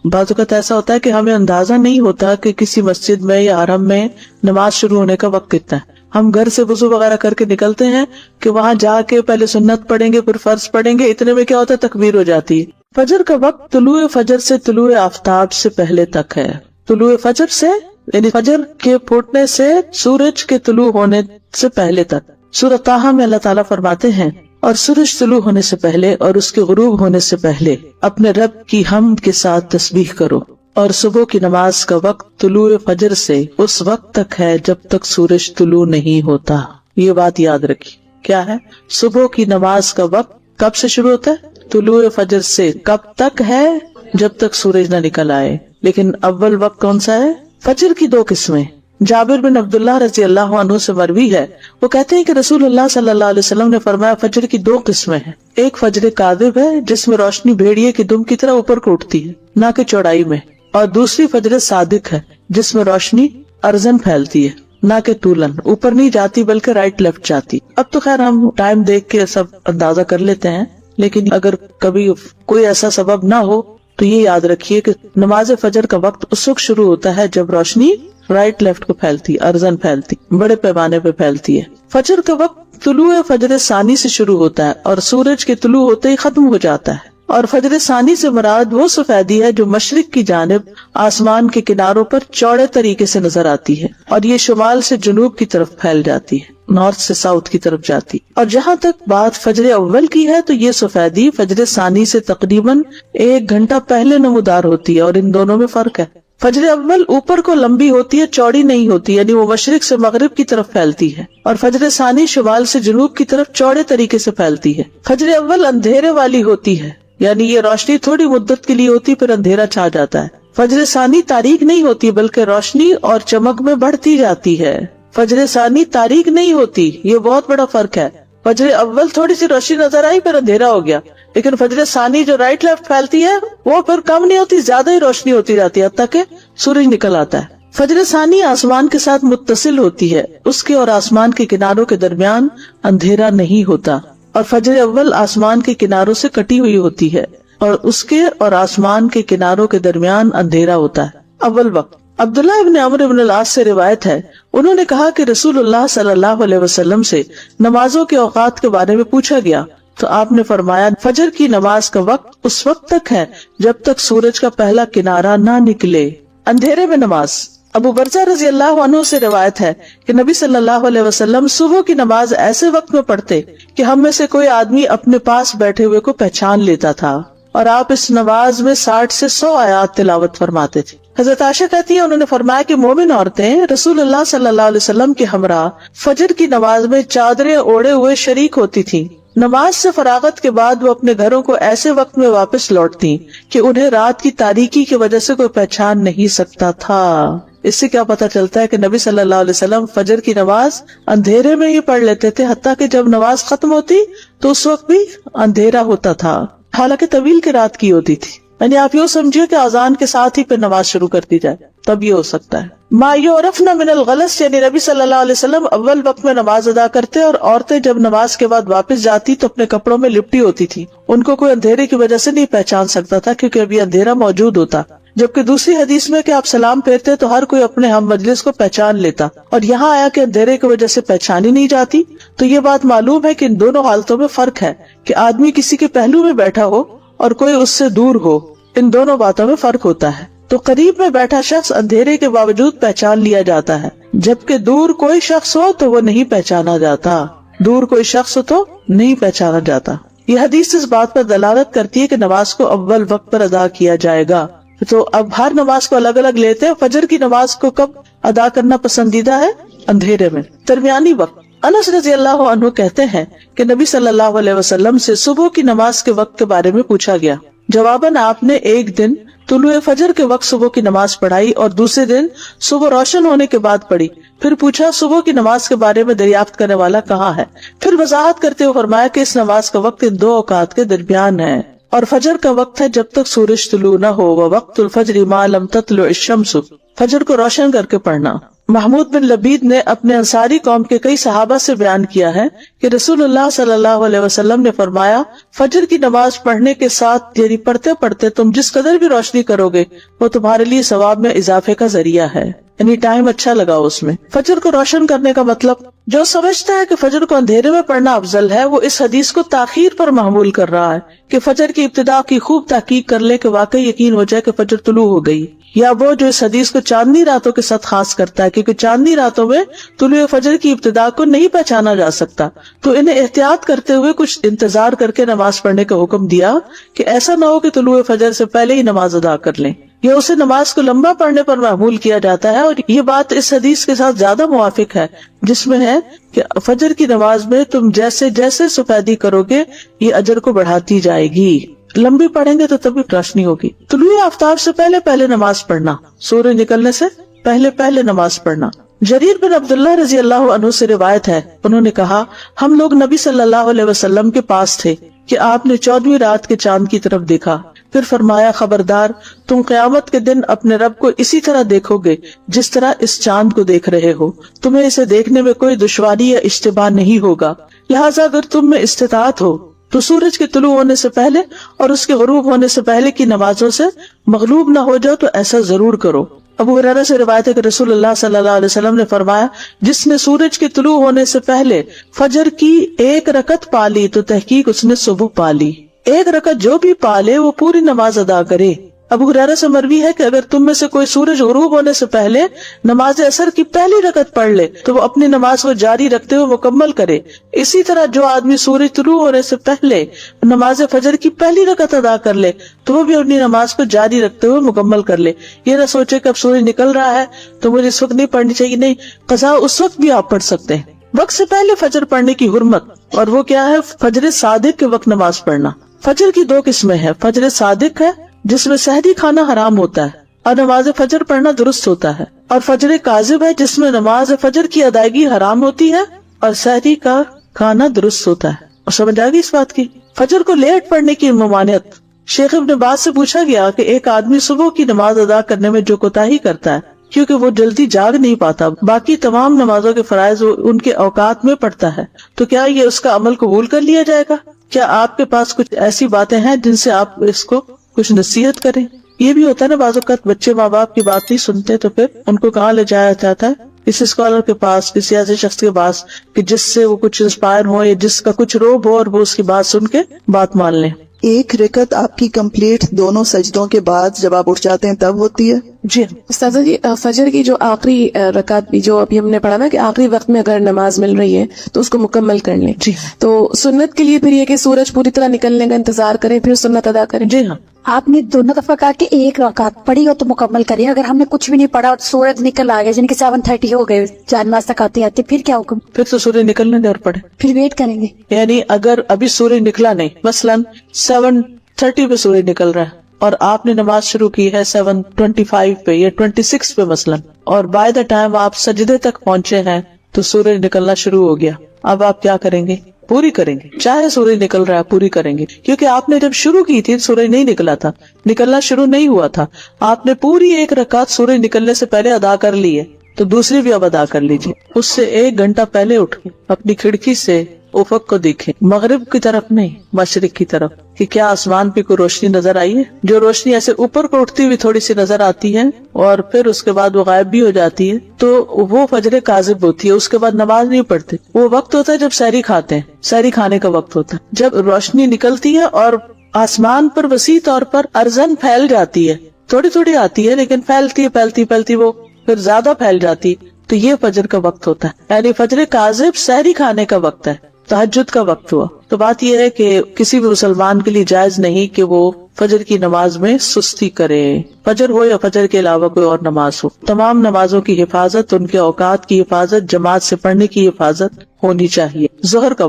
Speaker 1: بعض اوقات ایسا ہوتا ہے کہ ہمیں اندازہ نہیں ہوتا کہ کسی مسجد میں یا حرم میں نماز شروع ہونے کا وقت کتنا ہے. ہم گھر سے وضو وغیرہ کر کے نکلتے ہیں کہ وہاں جا کے پہلے سنت پڑھیں گے پھر فرض پڑھیں گے، اتنے میں کیا ہوتا ہے تکبیر ہو جاتی ہے. فجر کا وقت طلوع فجر سے طلوع آفتاب سے پہلے تک ہے. طلوع فجر سے یعنی فجر کے پھوٹنے سے سورج کے طلوع ہونے سے پہلے تک. سورۃ طٰہٰ میں اللہ تعالیٰ فرماتے ہیں اور سورج طلوع ہونے سے پہلے اور اس کے غروب ہونے سے پہلے اپنے رب کی حمد کے ساتھ تسبیح کرو، اور صبح کی نماز کا وقت طلوع فجر سے اس وقت تک ہے جب تک سورج طلوع نہیں ہوتا. یہ بات یاد رکھی. کیا ہے؟ صبح کی نماز کا وقت کب سے شروع ہوتا ہے؟ طلوع فجر سے. کب تک ہے؟ جب تک سورج نہ نکل آئے. لیکن اول وقت کون سا ہے؟ فجر کی 2 قسمیں. جابر بن عبداللہ رضی اللہ عنہ سے مروی ہے، وہ کہتے ہیں کہ رسول اللہ صلی اللہ علیہ وسلم نے فرمایا فجر کی 2 قسمیں ہیں. ایک فجر کاذب ہے جس میں روشنی بھیڑیے کی دم کی طرح اوپر کو اٹھتی ہے نہ کہ چوڑائی میں، اور دوسری فجر صادق ہے جس میں روشنی ارزن پھیلتی ہے نہ کہ طولن، اوپر نہیں جاتی بلکہ رائٹ لیفٹ جاتی. اب تو خیر ہم ٹائم دیکھ کے سب اندازہ کر لیتے ہیں، لیکن اگر کبھی کوئی ایسا سبب نہ ہو تو یہ یاد رکھیے کہ نماز فجر کا وقت اس وقت شروع ہوتا ہے جب روشنی رائٹ لیفٹ کو پھیلتی، ارزن پھیلتی، بڑے پیمانے پہ پھیلتی ہے. فجر کا وقت طلوع فجر ثانی سے شروع ہوتا ہے اور سورج کے طلوع ہوتے ہی ختم ہو جاتا ہے. اور فجر ثانی سے مراد وہ سفیدی ہے جو مشرق کی جانب آسمان کے کناروں پر چوڑے طریقے سے نظر آتی ہے اور یہ شمال سے جنوب کی طرف پھیل جاتی ہے، نارتھ سے ساؤتھ کی طرف جاتی. اور جہاں تک بات فجر اول کی ہے تو یہ سفیدی فجر ثانی سے تقریباً 1 گھنٹہ پہلے نمودار ہوتی ہے، اور ان دونوں میں فرق ہے. فجر اول اوپر کو لمبی ہوتی ہے، چوڑی نہیں ہوتی، یعنی وہ مشرق سے مغرب کی طرف پھیلتی ہے، اور فجر ثانی شمال سے جنوب کی طرف چوڑے طریقے سے پھیلتی ہے. فجر اول اندھیرے والی ہوتی ہے، یعنی یہ روشنی تھوڑی مدت کے لیے ہوتی، پھر اندھیرا چھا جاتا ہے. فجر ثانی تاریک نہیں ہوتی بلکہ روشنی اور چمک میں بڑھتی جاتی ہے. فجر ثانی تاریک نہیں ہوتی، یہ بہت بڑا فرق ہے. فجر اول تھوڑی سی روشنی نظر آئی پھر اندھیرا ہو گیا، لیکن فجر ثانی جو رائٹ لیفٹ پھیلتی ہے وہ پھر کم نہیں ہوتی، زیادہ ہی روشنی ہوتی جاتی ہے حتیٰ کہ سورج نکل آتا ہے. فجر ثانی آسمان کے ساتھ متصل ہوتی ہے، اس کے اور آسمان کے کناروں کے درمیان اندھیرا نہیں ہوتا، اور فجر اول آسمان کے کناروں سے کٹی ہوئی ہوتی ہے اور اس کے اور آسمان کے کناروں کے درمیان اندھیرا ہوتا ہے. اول وقت عبداللہ ابن عمرو ابن العاص سے روایت ہے، انہوں نے کہا کہ رسول اللہ صلی اللہ علیہ وسلم سے نمازوں کے اوقات کے بارے میں پوچھا گیا تو آپ نے فرمایا فجر کی نماز کا وقت اس وقت تک ہے جب تک سورج کا پہلا کنارہ نہ نکلے. اندھیرے میں نماز. ابو برزہ رضی اللہ عنہ سے روایت ہے کہ نبی صلی اللہ علیہ وسلم صبح کی نماز ایسے وقت میں پڑھتے کہ ہم میں سے کوئی آدمی اپنے پاس بیٹھے ہوئے کو پہچان لیتا تھا، اور آپ اس نماز میں 60 سے 100 آیات تلاوت فرماتے تھے. حضرت عائشہ کہتی ہے انہوں نے فرمایا کہ مومن عورتیں رسول اللہ صلی اللہ علیہ وسلم کے ہمراہ فجر کی نماز میں چادریں اوڑے ہوئے شریک ہوتی تھیں. نماز سے فراغت کے بعد وہ اپنے گھروں کو ایسے وقت میں واپس لوٹتی کہ انہیں رات کی تاریکی کی وجہ سے کوئی پہچان نہیں سکتا تھا. اس سے کیا پتہ چلتا ہے کہ نبی صلی اللہ علیہ وسلم فجر کی نماز اندھیرے میں ہی پڑھ لیتے تھے، حتیٰ کہ جب نماز ختم ہوتی تو اس وقت بھی اندھیرا ہوتا تھا، حالانکہ طویل کی رات کی ہوتی تھی. یعنی آپ یوں سمجھیے کہ اذان کے ساتھ ہی پھر نماز شروع کر دی جائے، تب یہ ہو سکتا ہے. ما یعرفن من الغلس، یعنی نبی صلی اللہ علیہ وسلم اول وقت میں نماز ادا کرتے، اور عورتیں جب نماز کے بعد واپس جاتی تو اپنے کپڑوں میں لپٹی ہوتی تھی. ان کو کوئی اندھیرے کی وجہ سے نہیں پہچان سکتا تھا کیونکہ ابھی اندھیرا موجود ہوتا. جبکہ دوسری حدیث میں کہ آپ سلام پھیرتے تو ہر کوئی اپنے ہم مجلس کو پہچان لیتا، اور یہاں آیا کہ اندھیرے کی وجہ سے پہچانی نہیں جاتی. تو یہ بات معلوم ہے کہ ان دونوں حالتوں میں فرق ہے کہ آدمی کسی کے پہلو میں بیٹھا ہو اور کوئی اس سے دور ہو، ان دونوں باتوں میں فرق ہوتا ہے. تو قریب میں بیٹھا شخص اندھیرے کے باوجود پہچان لیا جاتا ہے، جبکہ دور کوئی شخص ہو تو وہ نہیں پہچانا جاتا. دور کوئی شخص ہو تو نہیں پہچانا جاتا. یہ حدیث اس بات پر دلالت کرتی ہے کہ نماز کو اول وقت پر ادا کیا جائے گا. تو اب ہر نماز کو الگ الگ لیتے ہیں. فجر کی نماز کو کب ادا کرنا پسندیدہ ہے؟ اندھیرے میں. درمیانی وقت. انس رضی اللہ عنہ کہتے ہیں کہ نبی صلی اللہ علیہ وسلم سے صبح کی نماز کے وقت کے بارے میں پوچھا گیا. جواباً آپ نے ایک دن طلوع فجر کے وقت صبح کی نماز پڑھائی اور دوسرے دن صبح روشن ہونے کے بعد پڑھی. پھر پوچھا صبح کی نماز کے بارے میں دریافت کرنے والا کہاں ہے؟ پھر وضاحت کرتے ہوئے فرمایا کہ اس نماز کا وقت ان 2 اوقات کے درمیان ہے، اور فجر کا وقت ہے جب تک سورج طلوع نہ ہو، وقت الفجر ما لم تطلع الشمس. فجر کو روشن کر کے پڑھنا. محمود بن لبید نے اپنے انصاری قوم کے کئی صحابہ سے بیان کیا ہے کہ رسول اللہ صلی اللہ علیہ وسلم نے فرمایا فجر کی نماز پڑھنے کے ساتھ یعنی پڑھتے پڑھتے تم جس قدر بھی روشنی کرو گے وہ تمہارے لیے ثواب میں اضافے کا ذریعہ ہے، یعنی ٹائم اچھا لگا اس میں. فجر کو روشن کرنے کا مطلب، جو سمجھتا ہے کہ فجر کو اندھیرے میں پڑھنا افضل ہے وہ اس حدیث کو تاخیر پر محمول کر رہا ہے کہ فجر کی ابتدا کی خوب تحقیق کر لے کہ واقعی یقین ہو جائے کہ فجر طلوع ہو گئی. یا وہ جو اس حدیث کو چاندنی راتوں کے ساتھ خاص کرتا ہے کیونکہ چاندنی راتوں میں طلوع فجر کی ابتدا کو نہیں پہچانا جا سکتا، تو انہیں احتیاط کرتے ہوئے کچھ انتظار کر کے نماز پڑھنے کا حکم دیا کہ ایسا نہ ہو کہ طلوع فجر سے پہلے ہی نماز ادا کر لیں. یہ اسے نماز کو لمبا پڑھنے پر محمول کیا جاتا ہے، اور یہ بات اس حدیث کے ساتھ زیادہ موافق ہے جس میں ہے کہ فجر کی نماز میں تم جیسے جیسے سفیدی کرو گے یہ اجر کو بڑھاتی جائے گی. لمبی پڑھیں گے تو تبھی روشنی ہوگی. طلوع آفتاب سے پہلے پہلے نماز پڑھنا، سورج نکلنے سے پہلے پہلے نماز پڑھنا. جریر بن عبداللہ رضی اللہ عنہ سے روایت ہے، انہوں نے کہا ہم لوگ نبی صلی اللہ علیہ وسلم کے پاس تھے کہ آپ نے 14ویں رات کے چاند کی طرف دیکھا. پھر فرمایا خبردار تم قیامت کے دن اپنے رب کو اسی طرح دیکھو گے جس طرح اس چاند کو دیکھ رہے ہو. تمہیں اسے دیکھنے میں کوئی دشواری یا اشتباہ نہیں ہوگا، لہٰذا اگر تم میں استطاعت ہو تو سورج کے طلوع ہونے سے پہلے اور اس کے غروب ہونے سے پہلے کی نمازوں سے مغلوب نہ ہو جاؤ تو ایسا ضرور کرو. ابو ہریرہ سے روایت ہے کہ رسول اللہ صلی اللہ علیہ وسلم نے فرمایا جس نے سورج کے طلوع ہونے سے پہلے فجر کی 1 رکعت پا لی تو تحقیق اس نے صبح پا لی. ایک رکعت جو بھی پالے وہ پوری نماز ادا کرے۔ ابو ہریرہ سے مروی ہے کہ اگر تم میں سے کوئی سورج غروب ہونے سے پہلے نماز عصر کی پہلی رکعت پڑھ لے تو وہ اپنی نماز کو جاری رکھتے ہوئے مکمل کرے۔ اسی طرح جو آدمی سورج طلوع ہونے سے پہلے نماز فجر کی پہلی رکعت ادا کر لے تو وہ بھی اپنی نماز کو جاری رکھتے ہوئے مکمل کر لے۔ یہ نہ سوچے کہ اب سورج نکل رہا ہے تو مجھے اس وقت نہیں پڑھنی چاہیے، نہیں، قضا اس وقت بھی آپ پڑھ سکتے ہیں۔ وقت سے پہلے فجر پڑھنے کی حرمت، اور وہ کیا ہے؟ فجر صادق کے وقت نماز پڑھنا۔ فجر کی دو قسمیں ہیں، فجر صادق ہے جس میں سحری کھانا حرام ہوتا ہے اور نماز فجر پڑھنا درست ہوتا ہے، اور فجر کاذب ہے جس میں نماز فجر کی ادائیگی حرام ہوتی ہے اور سحری کا کھانا درست ہوتا ہے۔ اور سمجھ آ گئی اس بات کی؟ فجر کو لیٹ پڑھنے کی ممانعت۔ شیخ ابن باز سے پوچھا گیا کہ ایک آدمی صبح کی نماز ادا کرنے میں جو کوتاہی کرتا ہے کیونکہ وہ جلدی جاگ نہیں پاتا، باقی تمام نمازوں کے فرائض وہ ان کے اوقات میں پڑھتا ہے، تو کیا یہ اس کا عمل قبول کر لیا جائے گا؟ کیا آپ کے پاس کچھ ایسی باتیں ہیں جن سے آپ اس کو کچھ نصیحت کریں؟ یہ بھی ہوتا ہے نا، بعض اوقات بچے ماں باپ کی بات نہیں سنتے تو پھر ان کو کہاں لے جایا جاتا ہے؟ کسی اسکالر کے پاس، کسی ایسے شخص کے پاس کہ جس سے وہ کچھ انسپائر ہو یا جس کا کچھ روب ہو اور وہ اس کی بات سن کے بات مان لیں۔
Speaker 2: ایک رکعت آپ کی کمپلیٹ دونوں سجدوں کے بعد جب آپ اٹھ جاتے ہیں تب ہوتی ہے؟
Speaker 1: جی
Speaker 3: استاذہ جی، فجر کی جو آخری رکعت بھی جو ابھی ہم نے پڑھا نا کہ آخری وقت میں اگر نماز مل رہی ہے تو اس کو مکمل کر لیں۔
Speaker 1: جی
Speaker 3: تو سنت کے لیے پھر یہ کہ سورج پوری طرح نکلنے کا انتظار کریں پھر سنت ادا کریں۔
Speaker 1: جی ہاں،
Speaker 4: آپ نے دونوں دفعہ کہا کہ ایک رکعت پڑھی ہو تو مکمل کریے، اگر ہم نے کچھ بھی نہیں پڑھا اور سورج نکل آ گیا جن کے 7:30 ہو گئے جانماز تک آتے آتے، پھر کیا حکم؟
Speaker 1: پھر تو سورج نکلنے دے اور پڑھے۔
Speaker 4: پھر ویٹ کریں گے؟
Speaker 1: یعنی اگر ابھی سورج نکلا نہیں، مثلاً 7:30 پہ سورج نکل رہا ہے اور آپ نے نماز شروع کی ہے 7:25 پہ یا 26 پہ مثلاً، اور بائی دا ٹائم آپ سجدے تک پہنچے ہیں تو سورج نکلنا شروع ہو گیا، اب آپ کیا کریں گے؟ پوری کریں گے، چاہے سورج نکل رہا ہے پوری کریں گے، کیونکہ آپ نے جب شروع کی تھی سورج نہیں نکلا تھا، نکلنا شروع نہیں ہوا تھا، آپ نے پوری ایک رکعت سورج نکلنے سے پہلے ادا کر لی ہے تو دوسری بھی اب ادا کر لیجیے۔ اس سے 1 گھنٹہ پہلے اٹھ کے اپنی کھڑکی سے افق کو دیکھیں، مغرب کی طرف نہیں مشرق کی طرف، کہ کیا آسمان پہ کوئی روشنی نظر آئی ہے؟ جو روشنی ایسے اوپر کو اٹھتی ہوئی تھوڑی سی نظر آتی ہے اور پھر اس کے بعد وہ غائب بھی ہو جاتی ہے تو وہ فجر کاذب ہوتی ہے، اس کے بعد نماز نہیں پڑھتے۔ وہ وقت ہوتا ہے جب سحری کھاتے ہیں، سحری کھانے کا وقت ہوتا ہے، جب روشنی نکلتی ہے اور آسمان پر وسیع طور پر ارزن پھیل جاتی ہے، تھوڑی تھوڑی آتی ہے لیکن پھیلتی وہ پھر زیادہ پھیل جاتی، تو یہ فجر کا وقت ہوتا ہے۔ یعنی فجر کاذب سحری کھانے کا وقت ہے، تہجد کا وقت ہوا۔ تو بات یہ ہے کہ کسی بھی مسلمان کے لیے جائز نہیں کہ وہ فجر کی نماز میں سستی کرے، فجر ہو یا فجر کے علاوہ کوئی اور نماز ہو۔ تمام نمازوں کی حفاظت، ان کے اوقات کی حفاظت، جماعت سے پڑھنے کی حفاظت ہونی چاہیے۔ ظہر کا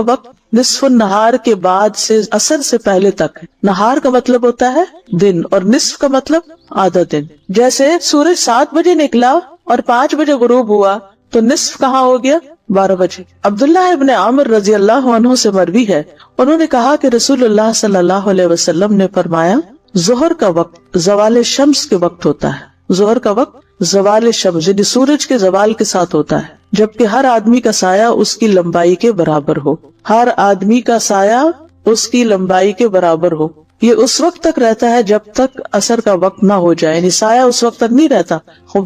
Speaker 1: وقت نصف النہار کے بعد سے عصر سے پہلے تک ہے۔ نہار کا مطلب ہوتا ہے دن اور نصف کا مطلب آدھا دن۔ جیسے سورج 7 بجے نکلا اور 5 بجے غروب ہوا تو نصف کہاں ہو گیا؟ 12 بجے۔ عبداللہ ابن عامر رضی اللہ عنہ سے مروی ہے، انہوں نے کہا کہ رسول اللہ صلی اللہ علیہ وسلم نے فرمایا، ظہر کا وقت زوال شمس کے وقت ہوتا ہے۔ ظہر کا وقت زوال شمس یعنی سورج کے زوال کے ساتھ ہوتا ہے، جبکہ ہر آدمی کا سایہ اس کی لمبائی کے برابر ہو۔ ہر آدمی کا سایہ اس کی لمبائی کے برابر ہو۔ یہ اس وقت تک رہتا ہے جب تک عصر کا وقت نہ ہو جائے، یعنی سایہ اس وقت تک نہیں رہتا،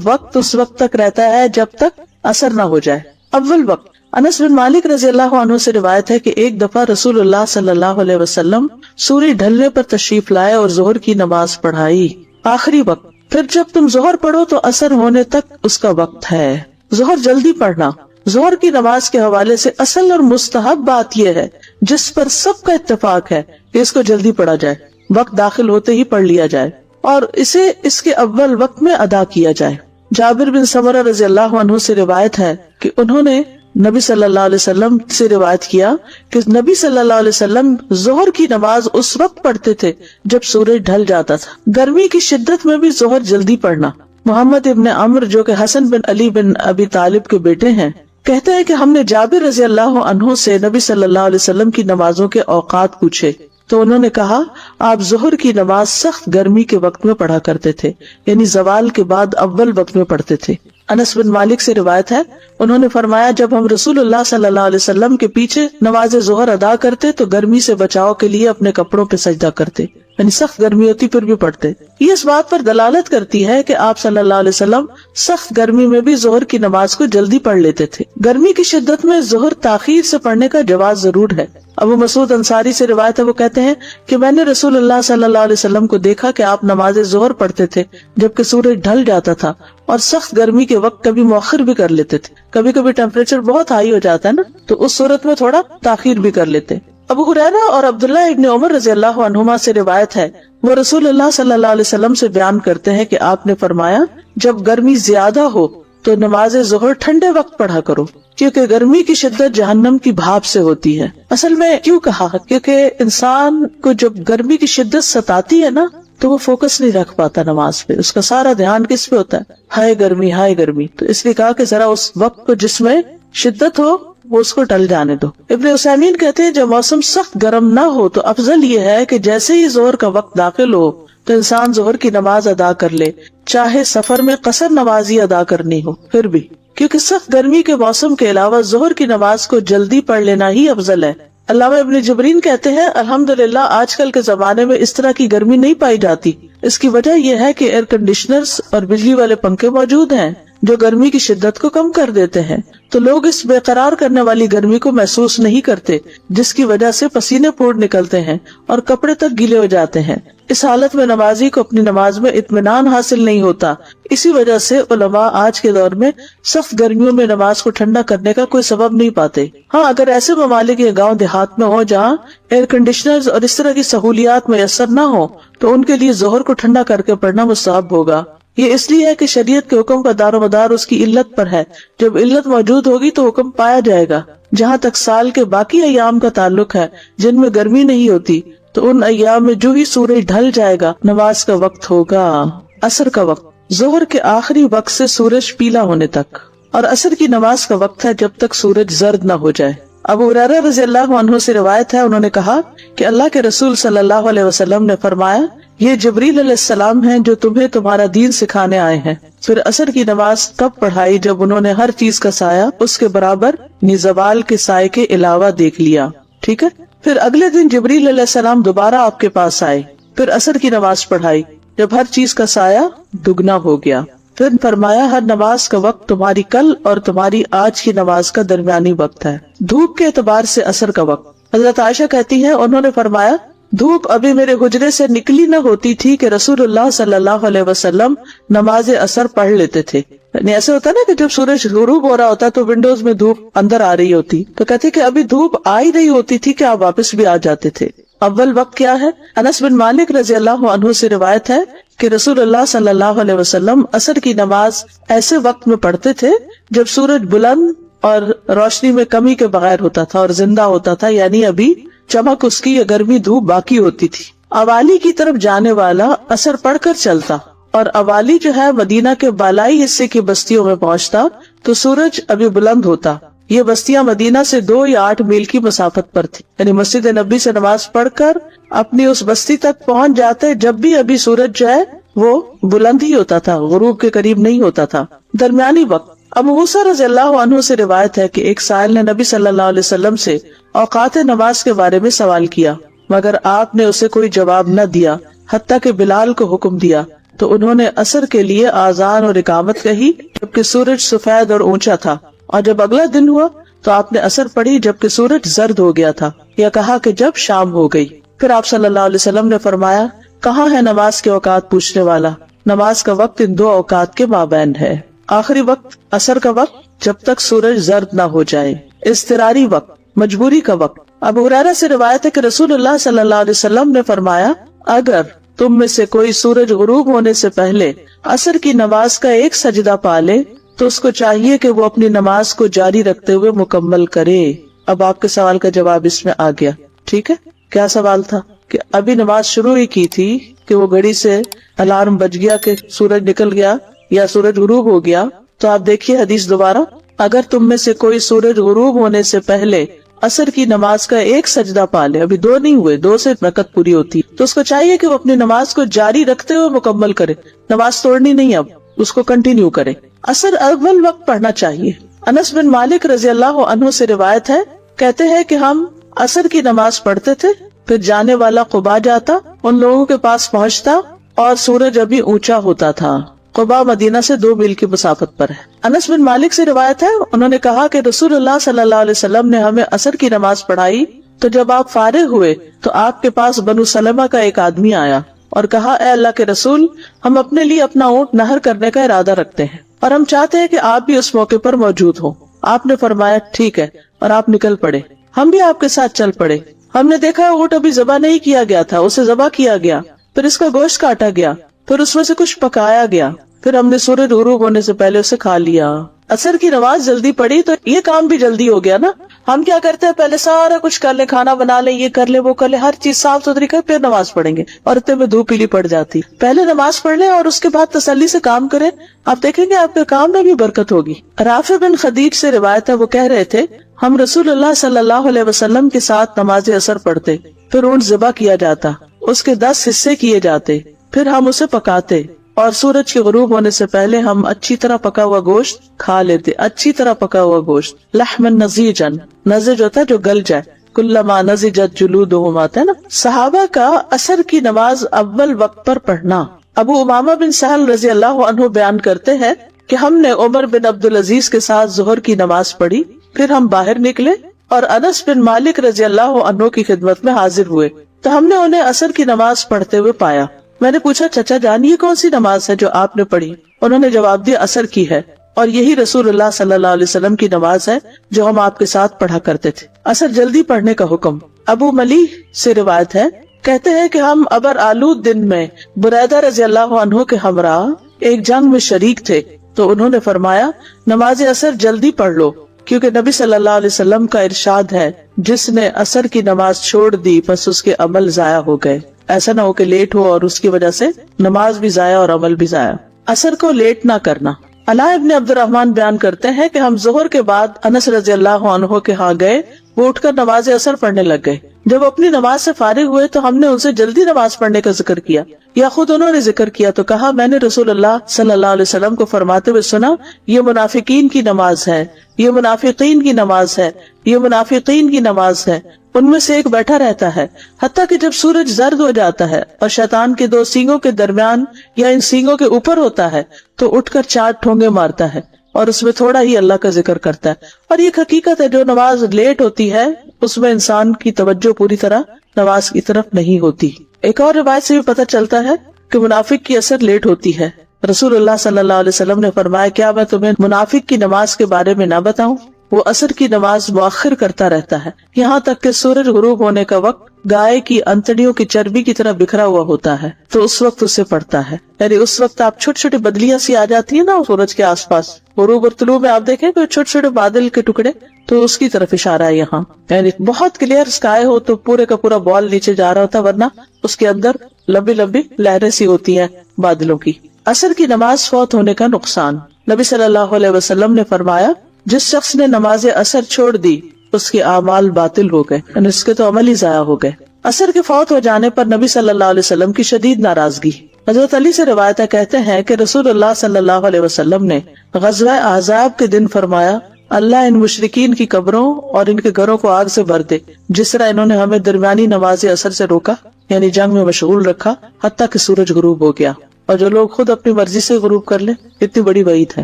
Speaker 1: وقت اس وقت تک رہتا ہے جب تک عصر نہ ہو جائے۔ اول وقت، انس بن مالک رضی اللہ عنہ سے روایت ہے کہ ایک دفعہ رسول اللہ صلی اللہ علیہ وسلم سورج ڈھلنے پر تشریف لائے اور ظہر کی نماز پڑھائی۔ آخری وقت، پھر جب تم ظہر پڑھو تو عصر ہونے تک اس کا وقت ہے۔ ظہر جلدی پڑھنا۔ ظہر کی نماز کے حوالے سے اصل اور مستحب بات یہ ہے جس پر سب کا اتفاق ہے کہ اس کو جلدی پڑھا جائے، وقت داخل ہوتے ہی پڑھ لیا جائے اور اسے اس کے اول وقت میں ادا کیا جائے۔ جابر بن سمرہ رضی اللہ عنہ سے روایت ہے کہ انہوں نے نبی صلی اللہ علیہ وسلم سے روایت کیا کہ نبی صلی اللہ علیہ وسلم ظہر کی نماز اس وقت پڑھتے تھے جب سورج ڈھل جاتا تھا۔ گرمی کی شدت میں بھی ظہر جلدی پڑھنا۔ محمد ابن عمر جو کہ حسن بن علی بن ابی طالب کے بیٹے ہیں کہتے ہیں کہ ہم نے جابر رضی اللہ عنہ سے نبی صلی اللہ علیہ وسلم کی نمازوں کے اوقات پوچھے تو انہوں نے کہا آپ ظہر کی نماز سخت گرمی کے وقت میں پڑھا کرتے تھے، یعنی زوال کے بعد اول وقت میں پڑھتے تھے۔ انس بن مالک سے روایت ہے انہوں نے فرمایا جب ہم رسول اللہ صلی اللہ علیہ وسلم کے پیچھے نماز ظہر ادا کرتے تو گرمی سے بچاؤ کے لیے اپنے کپڑوں پہ سجدہ کرتے، یعنی سخت گرمی ہوتی پھر بھی پڑھتے. یہ اس بات پر دلالت کرتی ہے کہ آپ صلی اللہ علیہ وسلم سخت گرمی میں بھی ظہر کی نماز کو جلدی پڑھ لیتے تھے. گرمی کی شدت میں ظہر تاخیر سے پڑھنے کا جواز ضرور ہے. ابو مسعود انصاری سے روایت ہے، وہ کہتے ہیں کہ میں نے رسول اللہ صلی اللہ علیہ وسلم کو دیکھا کہ آپ نماز ظہر پڑھتے تھے جبکہ سورج ڈھل جاتا تھا، اور سخت گرمی کے وقت کبھی مؤخر بھی کر لیتے تھے. کبھی کبھی ٹیمپریچر بہت ہائی ہو جاتا ہے نا، تو اس صورت میں تھوڑا تاخیر بھی کر لیتے. ابو ہریرہ اور عبداللہ ابن عمر رضی اللہ عنہما سے روایت ہے، وہ رسول اللہ صلی اللہ علیہ وسلم سے بیان کرتے ہیں کہ آپ نے فرمایا جب گرمی زیادہ ہو تو نماز ظہر ٹھنڈے وقت پڑھا کرو، کیونکہ گرمی کی شدت جہنم کی بھاپ سے ہوتی ہے. اصل میں کیوں کہا؟ کیونکہ انسان کو جب گرمی کی شدت ستاتی ہے نا تو وہ فوکس نہیں رکھ پاتا نماز پہ، اس کا سارا دھیان کس پہ ہوتا ہے؟ ہائے گرمی ہائے گرمی. تو اس لیے کہا کہ ذرا اس وقت کو جس میں شدت ہو وہ اس کو ٹل جانے دو. ابن عثیمین کہتے ہیں جب موسم سخت گرم نہ ہو تو افضل یہ ہے کہ جیسے ہی ظہر کا وقت داخل ہو تو انسان ظہر کی نماز ادا کر لے، چاہے سفر میں قصر نمازی ادا کرنی ہو پھر بھی، کیونکہ سخت گرمی کے موسم کے علاوہ ظہر کی نماز کو جلدی پڑھ لینا ہی افضل ہے. علامہ ابن جبرین کہتے ہیں الحمدللہ آج کل کے زمانے میں اس طرح کی گرمی نہیں پائی جاتی. اس کی وجہ یہ ہے کہ ایئر کنڈیشنرز اور بجلی والے پنکھے موجود ہیں جو گرمی کی شدت کو کم کر دیتے ہیں، تو لوگ اس بے قرار کرنے والی گرمی کو محسوس نہیں کرتے، جس کی وجہ سے پسینے پھوٹ نکلتے ہیں اور کپڑے تک گیلے ہو جاتے ہیں. اس حالت میں نمازی کو اپنی نماز میں اطمینان حاصل نہیں ہوتا. اسی وجہ سے علماء آج کے دور میں سخت گرمیوں میں نماز کو ٹھنڈا کرنے کا کوئی سبب نہیں پاتے. ہاں اگر ایسے ممالک یا گاؤں دیہات میں ہو جہاں ایئر کنڈیشنرز اور اس طرح کی سہولیات میسر نہ ہو تو ان کے لیے ظہر کو ٹھنڈا کر کے پڑھنا مستحب ہوگا. یہ اس لیے ہے کہ شریعت کے حکم کا دار و مدار اس کی علت پر ہے. جب علت موجود ہوگی تو حکم پایا جائے گا. جہاں تک سال کے باقی ایام کا تعلق ہے جن میں گرمی نہیں ہوتی تو ان ایام میں جو ہی سورج ڈھل جائے گا نماز کا وقت ہوگا. عصر کا وقت ظہر کے آخری وقت سے سورج پیلا ہونے تک، اور عصر کی نماز کا وقت ہے جب تک سورج زرد نہ ہو جائے. ابو ہریرہ رضی اللہ عنہ سے روایت ہے، انہوں نے کہا کہ اللہ کے رسول صلی اللہ علیہ وسلم نے فرمایا یہ جبریل علیہ السلام ہیں جو تمہیں تمہارا دین سکھانے آئے ہیں. پھر عصر کی نماز کب پڑھائی جب انہوں نے ہر چیز کا سایہ اس کے برابر زوال کے سائے کے علاوہ دیکھ لیا. ٹھیک ہے. پھر اگلے دن جبریل علیہ السلام دوبارہ آپ کے پاس آئے، پھر عصر کی نماز پڑھائی جب ہر چیز کا سایہ دگنا ہو گیا. پھر فرمایا ہر نماز کا وقت تمہاری کل اور تمہاری آج کی نماز کا درمیانی وقت ہے. دھوپ کے اعتبار سے عصر کا وقت. حضرت عائشہ کہتی ہیں انہوں نے فرمایا دھوپ ابھی میرے حجرے سے نکلی نہ ہوتی تھی کہ رسول اللہ صلی اللہ علیہ وسلم نماز عصر پڑھ لیتے تھے. یعنی ایسے ہوتا نا کہ جب سورج غروب ہو رہا ہوتا تو ونڈوز میں دھوپ اندر آ رہی ہوتی، تو کہتے کہ ابھی دھوپ آ ہی رہی ہوتی تھی کہ آپ واپس بھی آ جاتے تھے. اول وقت کیا ہے؟ انس بن مالک رضی اللہ عنہ سے روایت ہے کہ رسول اللہ صلی اللہ علیہ وسلم عصر کی نماز ایسے وقت میں پڑھتے تھے جب سورج بلند اور روشنی میں کمی کے بغیر ہوتا تھا اور زندہ ہوتا تھا، یعنی ابھی چمک اس کی یا گرمی دھوپ باقی ہوتی تھی. اوالی کی طرف جانے والا عصر پڑھ کر چلتا اور اوالی جو ہے مدینہ کے بالائی حصے کی بستیوں میں پہنچتا تو سورج ابھی بلند ہوتا. یہ بستیاں مدینہ سے 2 یا 8 میل کی مسافت پر تھی، یعنی مسجد نبی سے نماز پڑھ کر اپنی اس بستی تک پہنچ جاتے جب بھی ابھی سورج جو ہے وہ بلند ہی ہوتا تھا، غروب کے قریب نہیں ہوتا تھا. درمیانی وقت. ابو موسیٰ رضی اللہ عنہ سے روایت ہے کہ ایک سائل نے نبی صلی اللہ علیہ وسلم سے اوقات نماز کے بارے میں سوال کیا مگر آپ نے اسے کوئی جواب نہ دیا حتیٰ کہ بلال کو حکم دیا تو انہوں نے عصر کے لیے آذان اور اقامت کہی جبکہ سورج سفید اور اونچا تھا، اور جب اگلا دن ہوا تو آپ نے عصر پڑھی جبکہ سورج زرد ہو گیا تھا، یا کہا کہ جب شام ہو گئی. پھر آپ صلی اللہ علیہ وسلم نے فرمایا کہاں ہے نماز کے اوقات پوچھنے والا؟ نماز کا وقت ان 2 اوقات کے مابین ہے. آخری وقت عصر کا وقت جب تک سورج زرد نہ ہو جائے. اضطراری وقت، مجبوری کا وقت. ابو ہریرہ سے روایت ہے کہ رسول اللہ صلی اللہ علیہ وسلم نے فرمایا اگر تم میں سے کوئی سورج غروب ہونے سے پہلے عصر کی نماز کا ایک سجدہ پا لے تو اس کو چاہیے کہ وہ اپنی نماز کو جاری رکھتے ہوئے مکمل کرے. اب آپ کے سوال کا جواب اس میں آ گیا. ٹھیک ہے. کیا سوال تھا؟ کہ ابھی نماز شروع ہی کی تھی کہ وہ گھڑی سے الارم بج گیا کہ سورج نکل گیا یا سورج غروب ہو گیا. تو آپ دیکھیے حدیث دوبارہ، اگر تم میں سے کوئی سورج غروب ہونے سے پہلے عصر کی نماز کا ایک سجدہ پا لے، ابھی 2 نہیں ہوئے، 2 سے رکعت پوری ہوتی، تو اس کو چاہیے کہ وہ اپنی نماز کو جاری رکھتے ہوئے مکمل کرے. نماز توڑنی نہیں، اب اس کو کنٹینیو کرے. عصر اول وقت پڑھنا چاہیے. انس بن مالک رضی اللہ عنہ سے روایت ہے، کہتے ہیں کہ ہم عصر کی نماز پڑھتے تھے، پھر جانے والا قباء جاتا ان لوگوں کے پاس پہنچتا اور سورج ابھی اونچا ہوتا تھا. قباء مدینہ سے 2 میل کی مسافت پر ہے. انس بن مالک سے روایت ہے، انہوں نے کہا کہ رسول اللہ صلی اللہ علیہ وسلم نے ہمیں عصر کی نماز پڑھائی تو جب آپ فارغ ہوئے تو آپ کے پاس بنو سلمہ کا ایک آدمی آیا اور کہا، اے اللہ کے رسول، ہم اپنے لیے اپنا اونٹ نہر کرنے کا ارادہ رکھتے ہیں اور ہم چاہتے ہیں کہ آپ بھی اس موقع پر موجود ہوں. آپ نے فرمایا ٹھیک ہے، اور آپ نکل پڑے. ہم بھی آپ کے ساتھ چل پڑے. ہم نے دیکھا اونٹ ابھی ذبح نہیں کیا گیا تھا، اسے ذبح کیا گیا، پھر اس کا گوشت کاٹا گیا، پھر اس میں سے کچھ پکایا گیا، پھر ہم نے سورج غروب ہونے سے پہلے اسے کھا لیا. عصر کی نماز جلدی پڑھی تو یہ کام بھی جلدی ہو گیا نا. ہم کیا کرتے ہیں، پہلے سارا کچھ کر لیں، کھانا بنا لیں، یہ کر لیں وہ کر لیں، ہر چیز صاف ستھری کر پھر نماز پڑھیں گے اور اتنے میں دھوپ پیلی پڑ جاتی. پہلے نماز پڑھ لیں اور اس کے بعد تسلی سے کام کریں، آپ دیکھیں گے آپ کے کام میں بھی برکت ہوگی. رافع بن خدیج سے روایت ہے، وہ کہہ رہے تھے ہم رسول اللہ صلی اللہ علیہ وسلم کے ساتھ نماز عصر پڑھتے، پھر اونٹ ذبح کیا جاتا، اس کے 10 حصے کیے جاتے، پھر ہم اسے پکاتے اور سورج کے غروب ہونے سے پہلے ہم اچھی طرح پکا ہوا گوشت کھا لیتے. اچھی طرح پکا ہوا گوشت، لحما نضیجا، نضج ہوتا ہے جو گل جائے، کلما نضجت جلودہم آتا ہے نا. صحابہ کا عصر کی نماز اول وقت پر پڑھنا. ابو امامہ بن سہل رضی اللہ عنہ بیان کرتے ہیں کہ ہم نے عمر بن عبدالعزیز کے ساتھ ظہر کی نماز پڑھی، پھر ہم باہر نکلے اور انس بن مالک رضی اللہ عنہ کی خدمت میں حاضر ہوئے تو ہم نے انہیں عصر کی نماز پڑھتے ہوئے پایا. میں نے پوچھا، چچا جان یہ کون سی نماز ہے جو آپ نے پڑھی؟ انہوں نے جواب دیا، عصر کی ہے، اور یہی رسول اللہ صلی اللہ علیہ وسلم کی نماز ہے جو ہم آپ کے ساتھ پڑھا کرتے تھے. عصر جلدی پڑھنے کا حکم. ابو ملیح سے روایت ہے، کہتے ہیں کہ ہم ابر آلود دن میں بریدہ رضی اللہ عنہ کے ہمراہ ایک جنگ میں شریک تھے تو انہوں نے فرمایا، نماز عصر جلدی پڑھ لو، کیونکہ نبی صلی اللہ علیہ وسلم کا ارشاد ہے، جس نے عصر کی نماز چھوڑ دی بس اس کے عمل ضائع ہو گئے. ایسا نہ ہو کہ لیٹ ہو اور اس کی وجہ سے نماز بھی ضائع اور عمل بھی ضائع. عصر کو لیٹ نہ کرنا. علاء ابن عبد الرحمن بیان کرتے ہیں کہ ہم ظہر کے بعد انس رضی اللہ عنہ کے ہاں گئے، وہ اٹھ کر نماز عصر پڑھنے لگ گئے. جب اپنی نماز سے فارغ ہوئے تو ہم نے ان سے جلدی نماز پڑھنے کا ذکر کیا، یا خود انہوں نے ذکر کیا تو کہا، میں نے رسول اللہ صلی اللہ علیہ وسلم کو فرماتے ہوئے سنا، یہ منافقین کی نماز ہے، یہ منافقین کی نماز ہے، یہ منافقین کی نماز ہے. ان میں سے ایک بیٹھا رہتا ہے حتیٰ کہ جب سورج زرد ہو جاتا ہے اور شیطان کے 2 سینگوں کے درمیان یا ان سینگوں کے اوپر ہوتا ہے تو اٹھ کر 4 ٹھونگے مارتا ہے اور اس میں تھوڑا ہی اللہ کا ذکر کرتا ہے. اور یہ حقیقت ہے، جو نماز لیٹ ہوتی ہے اس میں انسان کی توجہ پوری طرح نماز کی طرف نہیں ہوتی. ایک اور روایت سے بھی پتہ چلتا ہے کہ منافق کی عصر لیٹ ہوتی ہے. رسول اللہ صلی اللہ علیہ وسلم نے فرمایا، کیا میں تمہیں منافق کی نماز کے بارے میں نہ بتاؤں؟ وہ عصر کی نماز مؤخر کرتا رہتا ہے یہاں تک کہ سورج غروب ہونے کا وقت گائے کی انتڑیوں کی چربی کی طرح بکھرا ہوا ہوتا ہے تو اس وقت اسے پڑھتا ہے. یعنی اس وقت آپ چھوٹی چھوٹی بدلیاں سی آ جاتی ہیں نا سورج کے آس پاس، غروب اور طلوع میں آپ دیکھیں کہ چھوٹے چھوٹے بادل کے ٹکڑے، تو اس کی طرف اشارہ ہے یہاں. یعنی بہت کلیئر اسکائی ہو تو پورے کا پورا بال نیچے جا رہا ہوتا، ورنہ اس کے اندر لمبی لمبی لہریں سی ہوتی ہیں بادلوں کی. عصر کی نماز فوت ہونے کا نقصان. نبی صلی اللہ علیہ وسلم نے فرمایا، جس شخص نے نماز عصر چھوڑ دی اس کے اعمال باطل ہو گئے، یعنی اس کے تو عمل ہی ضائع ہو گئے. عصر کے فوت ہو جانے پر نبی صلی اللہ علیہ وسلم کی شدید ناراضگی. حضرت علی سے روایت ہے، کہتے ہیں کہ رسول اللہ صلی اللہ علیہ وسلم نے غزوہ احزاب کے دن فرمایا، اللہ ان مشرکین کی قبروں اور ان کے گھروں کو آگ سے بھر دے، جس طرح انہوں نے ہمیں درمیانی نماز عصر سے روکا، یعنی جنگ میں مشغول رکھا حتیٰ کہ سورج غروب ہو گیا. اور جو لوگ خود اپنی مرضی سے غروب کر لیں، اتنی بڑی وعید ہے.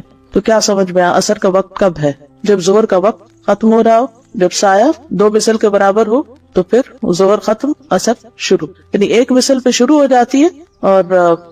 Speaker 1: تو کیا سمجھ میں عصر کا وقت کب ہے؟ جب ظہر کا وقت ختم ہو رہا ہو، جب سایہ 2 مثل کے برابر ہو تو پھر ظہر ختم، عصر شروع. یعنی 1 مثل پہ شروع ہو جاتی ہے اور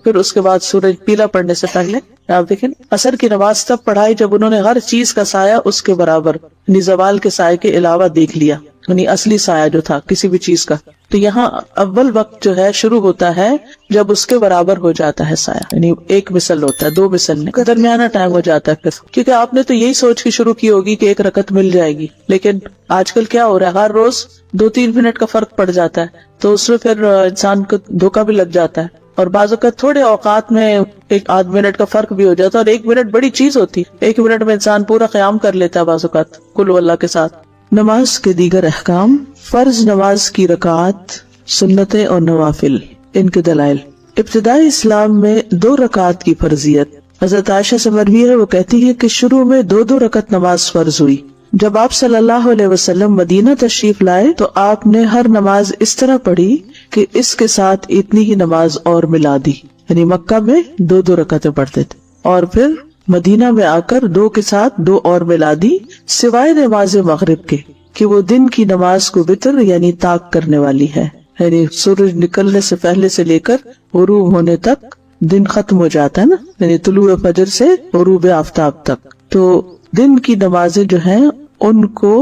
Speaker 1: پھر اس کے بعد سورج پیلا پڑنے سے پہلے آپ دیکھیں عصر کی نماز تب پڑھائی جب انہوں نے ہر چیز کا سایہ اس کے برابر، یعنی زوال کے سائے کے علاوہ دیکھ لیا، یعنی اصلی سایہ جو تھا کسی بھی چیز کا. تو یہاں اول وقت جو ہے شروع ہوتا ہے جب اس کے برابر ہو جاتا ہے سایہ، یعنی 1 مثل ہوتا ہے، 2 مثل نہیں، درمیانہ ٹائم ہو جاتا ہے. پھر کیونکہ آپ نے تو یہی سوچ کے شروع کی ہوگی کہ 1 رکعت مل جائے گی، لیکن آج کل کیا ہو رہا ہے، ہر روز 2-3 منٹ کا فرق پڑ جاتا ہے، تو اس میں پھر انسان کو دھوکہ بھی لگ جاتا ہے. اور بعض اوقات تھوڑے اوقات میں 1-8 منٹ کا فرق بھی ہو جاتا ہے، اور 1 منٹ بڑی چیز ہوتی ہے. 1 منٹ میں انسان پورا قیام کر لیتا ہے بعض اوقات کل اللہ کے ساتھ. نماز کے دیگر احکام. فرض نماز کی رکعات، سنتیں اور نوافل، ان کے دلائل. ابتدائی اسلام میں 2 رکعات کی فرضیت. حضرت عائشہ سے مروی ہے، وہ کہتی ہے کہ شروع میں 2 رکعت نماز فرض ہوئی، جب آپ صلی اللہ علیہ وسلم مدینہ تشریف لائے تو آپ نے ہر نماز اس طرح پڑھی کہ اس کے ساتھ اتنی ہی نماز اور ملا دی، یعنی مکہ میں 2 رکعتیں پڑھتے تھے اور پھر مدینہ میں آ کر 2 کے ساتھ 2 اور ملا دی، سوائے نماز مغرب کے کہ وہ دن کی نماز کو وتر یعنی طاق کرنے والی ہے، یعنی سورج نکلنے سے پہلے سے لے کر غروب ہونے تک دن ختم ہو جاتا ہے نا، یعنی طلوع فجر سے غروب آفتاب تک. تو دن کی نمازیں جو ہیں ان کو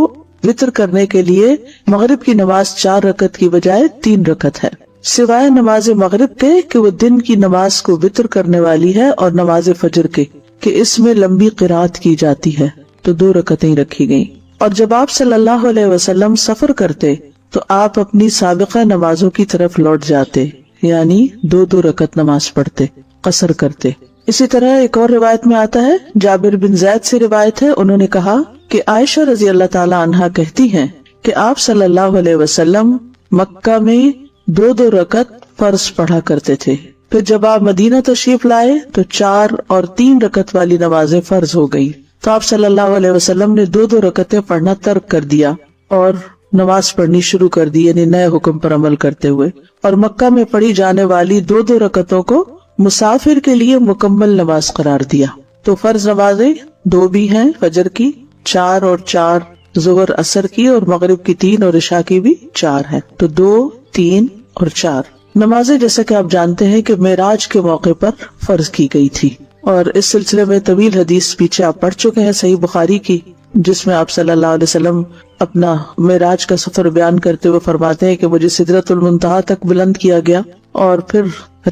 Speaker 1: وتر کرنے کے لیے مغرب کی نماز 4 رکعت کی بجائے 3 رکعت ہے، سوائے نماز مغرب کے کہ وہ دن کی نماز کو وتر کرنے والی ہے، اور نماز فجر کے کہ اس میں لمبی قرات کی جاتی ہے تو 2 رکعتیں رکھی گئیں. اور جب آپ صلی اللہ علیہ وسلم سفر کرتے تو آپ اپنی سابقہ نمازوں کی طرف لوٹ جاتے، یعنی 2 رکعت نماز پڑھتے، قصر کرتے. اسی طرح ایک اور روایت میں آتا ہے، جابر بن زید سے روایت ہے، انہوں نے کہا کہ عائشہ رضی اللہ تعالی عنہا کہتی ہیں کہ آپ صلی اللہ علیہ وسلم مکہ میں 2 رکعت فرض پڑھا کرتے تھے، پھر جب آپ مدینہ تشریف لائے تو 4 اور 3 رکعت والی نمازیں فرض ہو گئی، تو آپ صلی اللہ علیہ وسلم نے 2 رکعتیں پڑھنا ترک کر دیا اور نماز پڑھنی شروع کر دی، یعنی نئے حکم پر عمل کرتے ہوئے. اور مکہ میں پڑھی جانے والی 2 رکعتوں کو مسافر کے لیے مکمل نماز قرار دیا. تو فرض نمازیں 2 بھی ہیں، فجر کی 4 اور 4، ظہر عصر کی، اور مغرب کی 3 اور عشاء کی بھی 4 ہیں. تو 2، 3 اور 4 نمازیں جیسا کہ آپ جانتے ہیں کہ معراج کے موقع پر فرض کی گئی تھی. اور اس سلسلے میں طویل حدیث پیچھے آپ پڑھ چکے ہیں صحیح بخاری کی، جس میں آپ صلی اللہ علیہ وسلم اپنا معراج کا سفر بیان کرتے ہوئے فرماتے ہیں کہ مجھے سدرۃ المنتہا تک بلند کیا گیا اور پھر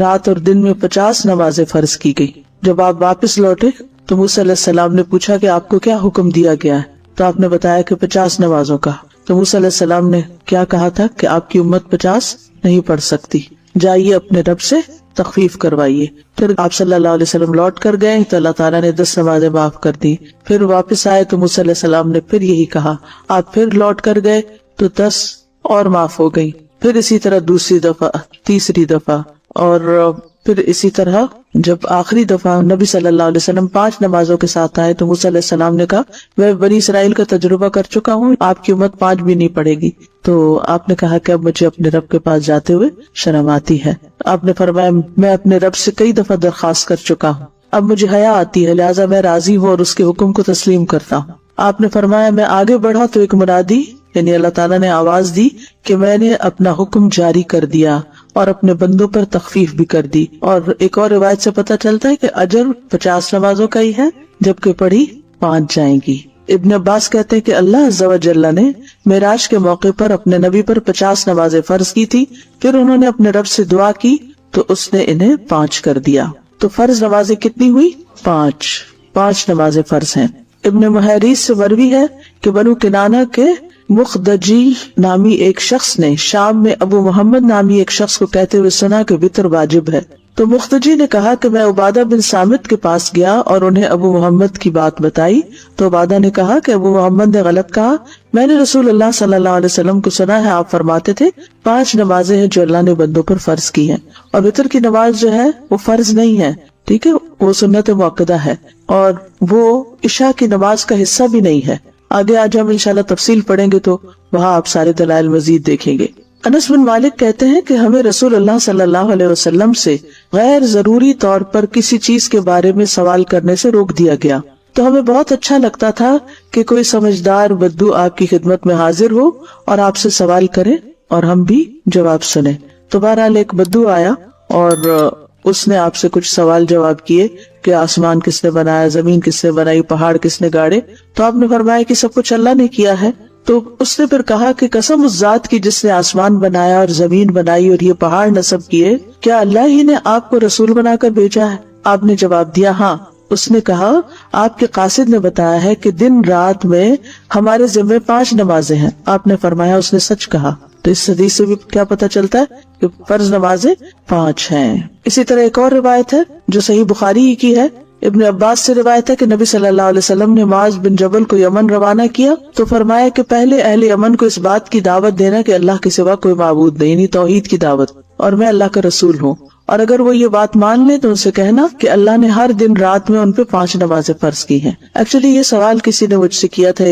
Speaker 1: رات اور دن میں 50 نمازیں فرض کی گئی. جب آپ واپس لوٹے تو موسیٰ علیہ السلام نے پوچھا کہ آپ کو کیا حکم دیا گیا ہے، تو آپ نے بتایا کہ 50 نمازوں کا. تو موسیٰ علیہ السلام نے کیا کہا تھا کہ آپ کی امت 50 نہیں پڑھ سکتی، جائیے اپنے رب سے تخفیف کروائیے. پھر آپ صلی اللہ علیہ وسلم لوٹ کر گئے تو اللہ تعالیٰ نے 10 نمازیں معاف کر دی. پھر واپس آئے تو موسیٰ علیہ السلام نے پھر یہی کہا. آپ پھر لوٹ کر گئے تو 10 اور معاف ہو گئی. پھر اسی طرح دوسری دفعہ، تیسری دفعہ، اور پھر اسی طرح جب آخری دفعہ نبی صلی اللہ علیہ وسلم 5 نمازوں کے ساتھ آئے تو موسیٰ علیہ السلام نے کہا میں بنی اسرائیل کا تجربہ کر چکا ہوں، آپ کی امت 5 بھی نہیں پڑھے گی. تو آپ نے کہا کہ اب مجھے اپنے رب کے پاس جاتے ہوئے شرم آتی ہے. آپ نے فرمایا میں اپنے رب سے کئی دفعہ درخواست کر چکا ہوں، اب مجھے حیا آتی ہے، لہٰذا میں راضی ہوں اور اس کے حکم کو تسلیم کرتا ہوں. آپ نے فرمایا میں آگے بڑھا تو ایک منادی یعنی اللہ تعالیٰ نے آواز دی کہ میں نے اپنا حکم جاری کر دیا اور اپنے بندوں پر تخفیف بھی کر دی. اور ایک اور روایت سے پتہ چلتا ہے کہ اجر 50 نمازوں کا ہی ہے جبکہ پڑھی 5 جائیں گی. ابن عباس کہتے ہیں کہ اللہ عز و جل نے معراج کے موقع پر اپنے نبی پر 50 نمازیں فرض کی تھی، پھر انہوں نے اپنے رب سے دعا کی تو اس نے انہیں 5 کر دیا. تو فرض نمازیں کتنی ہوئی؟ 5 نمازیں فرض ہیں. ابن محیریث سے مروی ہے کہ بنو کنانہ کے مخدجی نامی ایک شخص نے شام میں ابو محمد نامی ایک شخص کو کہتے ہوئے سنا کہ وتر واجب ہے. تو مخدجی نے کہا کہ میں عبادہ بن صامت کے پاس گیا اور انہیں ابو محمد کی بات بتائی تو عبادہ نے کہا کہ ابو محمد نے غلط کہا، میں نے رسول اللہ صلی اللہ علیہ وسلم کو سنا ہے آپ فرماتے تھے 5 نمازیں ہیں جو اللہ نے بندوں پر فرض کی ہیں، اور وتر کی نماز جو ہے وہ فرض نہیں ہے، ٹھیک ہے، وہ سنت مؤکدہ ہے اور وہ عشاء کی نماز کا حصہ بھی نہیں ہے. آگے آج ہم انشاءاللہ تفصیل پڑھیں گے تو وہاں آپ سارے دلائل مزید دیکھیں گے. انس بن مالک کہتے ہیں کہ ہمیں رسول اللہ صلی اللہ علیہ وسلم سے غیر ضروری طور پر کسی چیز کے بارے میں سوال کرنے سے روک دیا گیا، تو ہمیں بہت اچھا لگتا تھا کہ کوئی سمجھدار بدو آپ کی خدمت میں حاضر ہو اور آپ سے سوال کرے اور ہم بھی جواب سنیں. تو بہرحال ایک بدو آیا اور اس نے آپ سے کچھ سوال جواب کیے کہ آسمان کس نے بنایا، زمین کس نے بنائی، پہاڑ کس نے گاڑے. تو آپ نے فرمایا کہ سب کچھ اللہ نے کیا ہے. تو اس نے پھر کہا کہ قسم اس ذات کی جس نے آسمان بنایا اور زمین بنائی اور یہ پہاڑ نصب کیے، کیا اللہ ہی نے آپ کو رسول بنا کر بھیجا ہے؟ آپ نے جواب دیا ہاں. اس نے کہا آپ کے قاصد نے بتایا ہے کہ دن رات میں ہمارے ذمہ 5 نمازیں ہیں. آپ نے فرمایا اس نے سچ کہا. تو اس حدیث سے بھی کیا پتہ چلتا ہے کہ فرض نمازیں 5 ہیں. اسی طرح ایک اور روایت ہے جو صحیح بخاری ہی کی ہے. ابن عباس سے روایت ہے کہ نبی صلی اللہ علیہ وسلم نے معاذ بن جبل کو یمن روانہ کیا تو فرمایا کہ پہلے اہل یمن کو اس بات کی دعوت دینا کہ اللہ کے سوا کوئی معبود نہیں، یعنی توحید کی دعوت، اور میں اللہ کا رسول ہوں. اور اگر وہ یہ بات مان لیں تو ان سے کہنا کہ اللہ نے ہر دن رات میں ان پہ 5 نمازیں فرض کی ہیں. ایکچولی یہ سوال کسی نے مجھ سے کیا تھا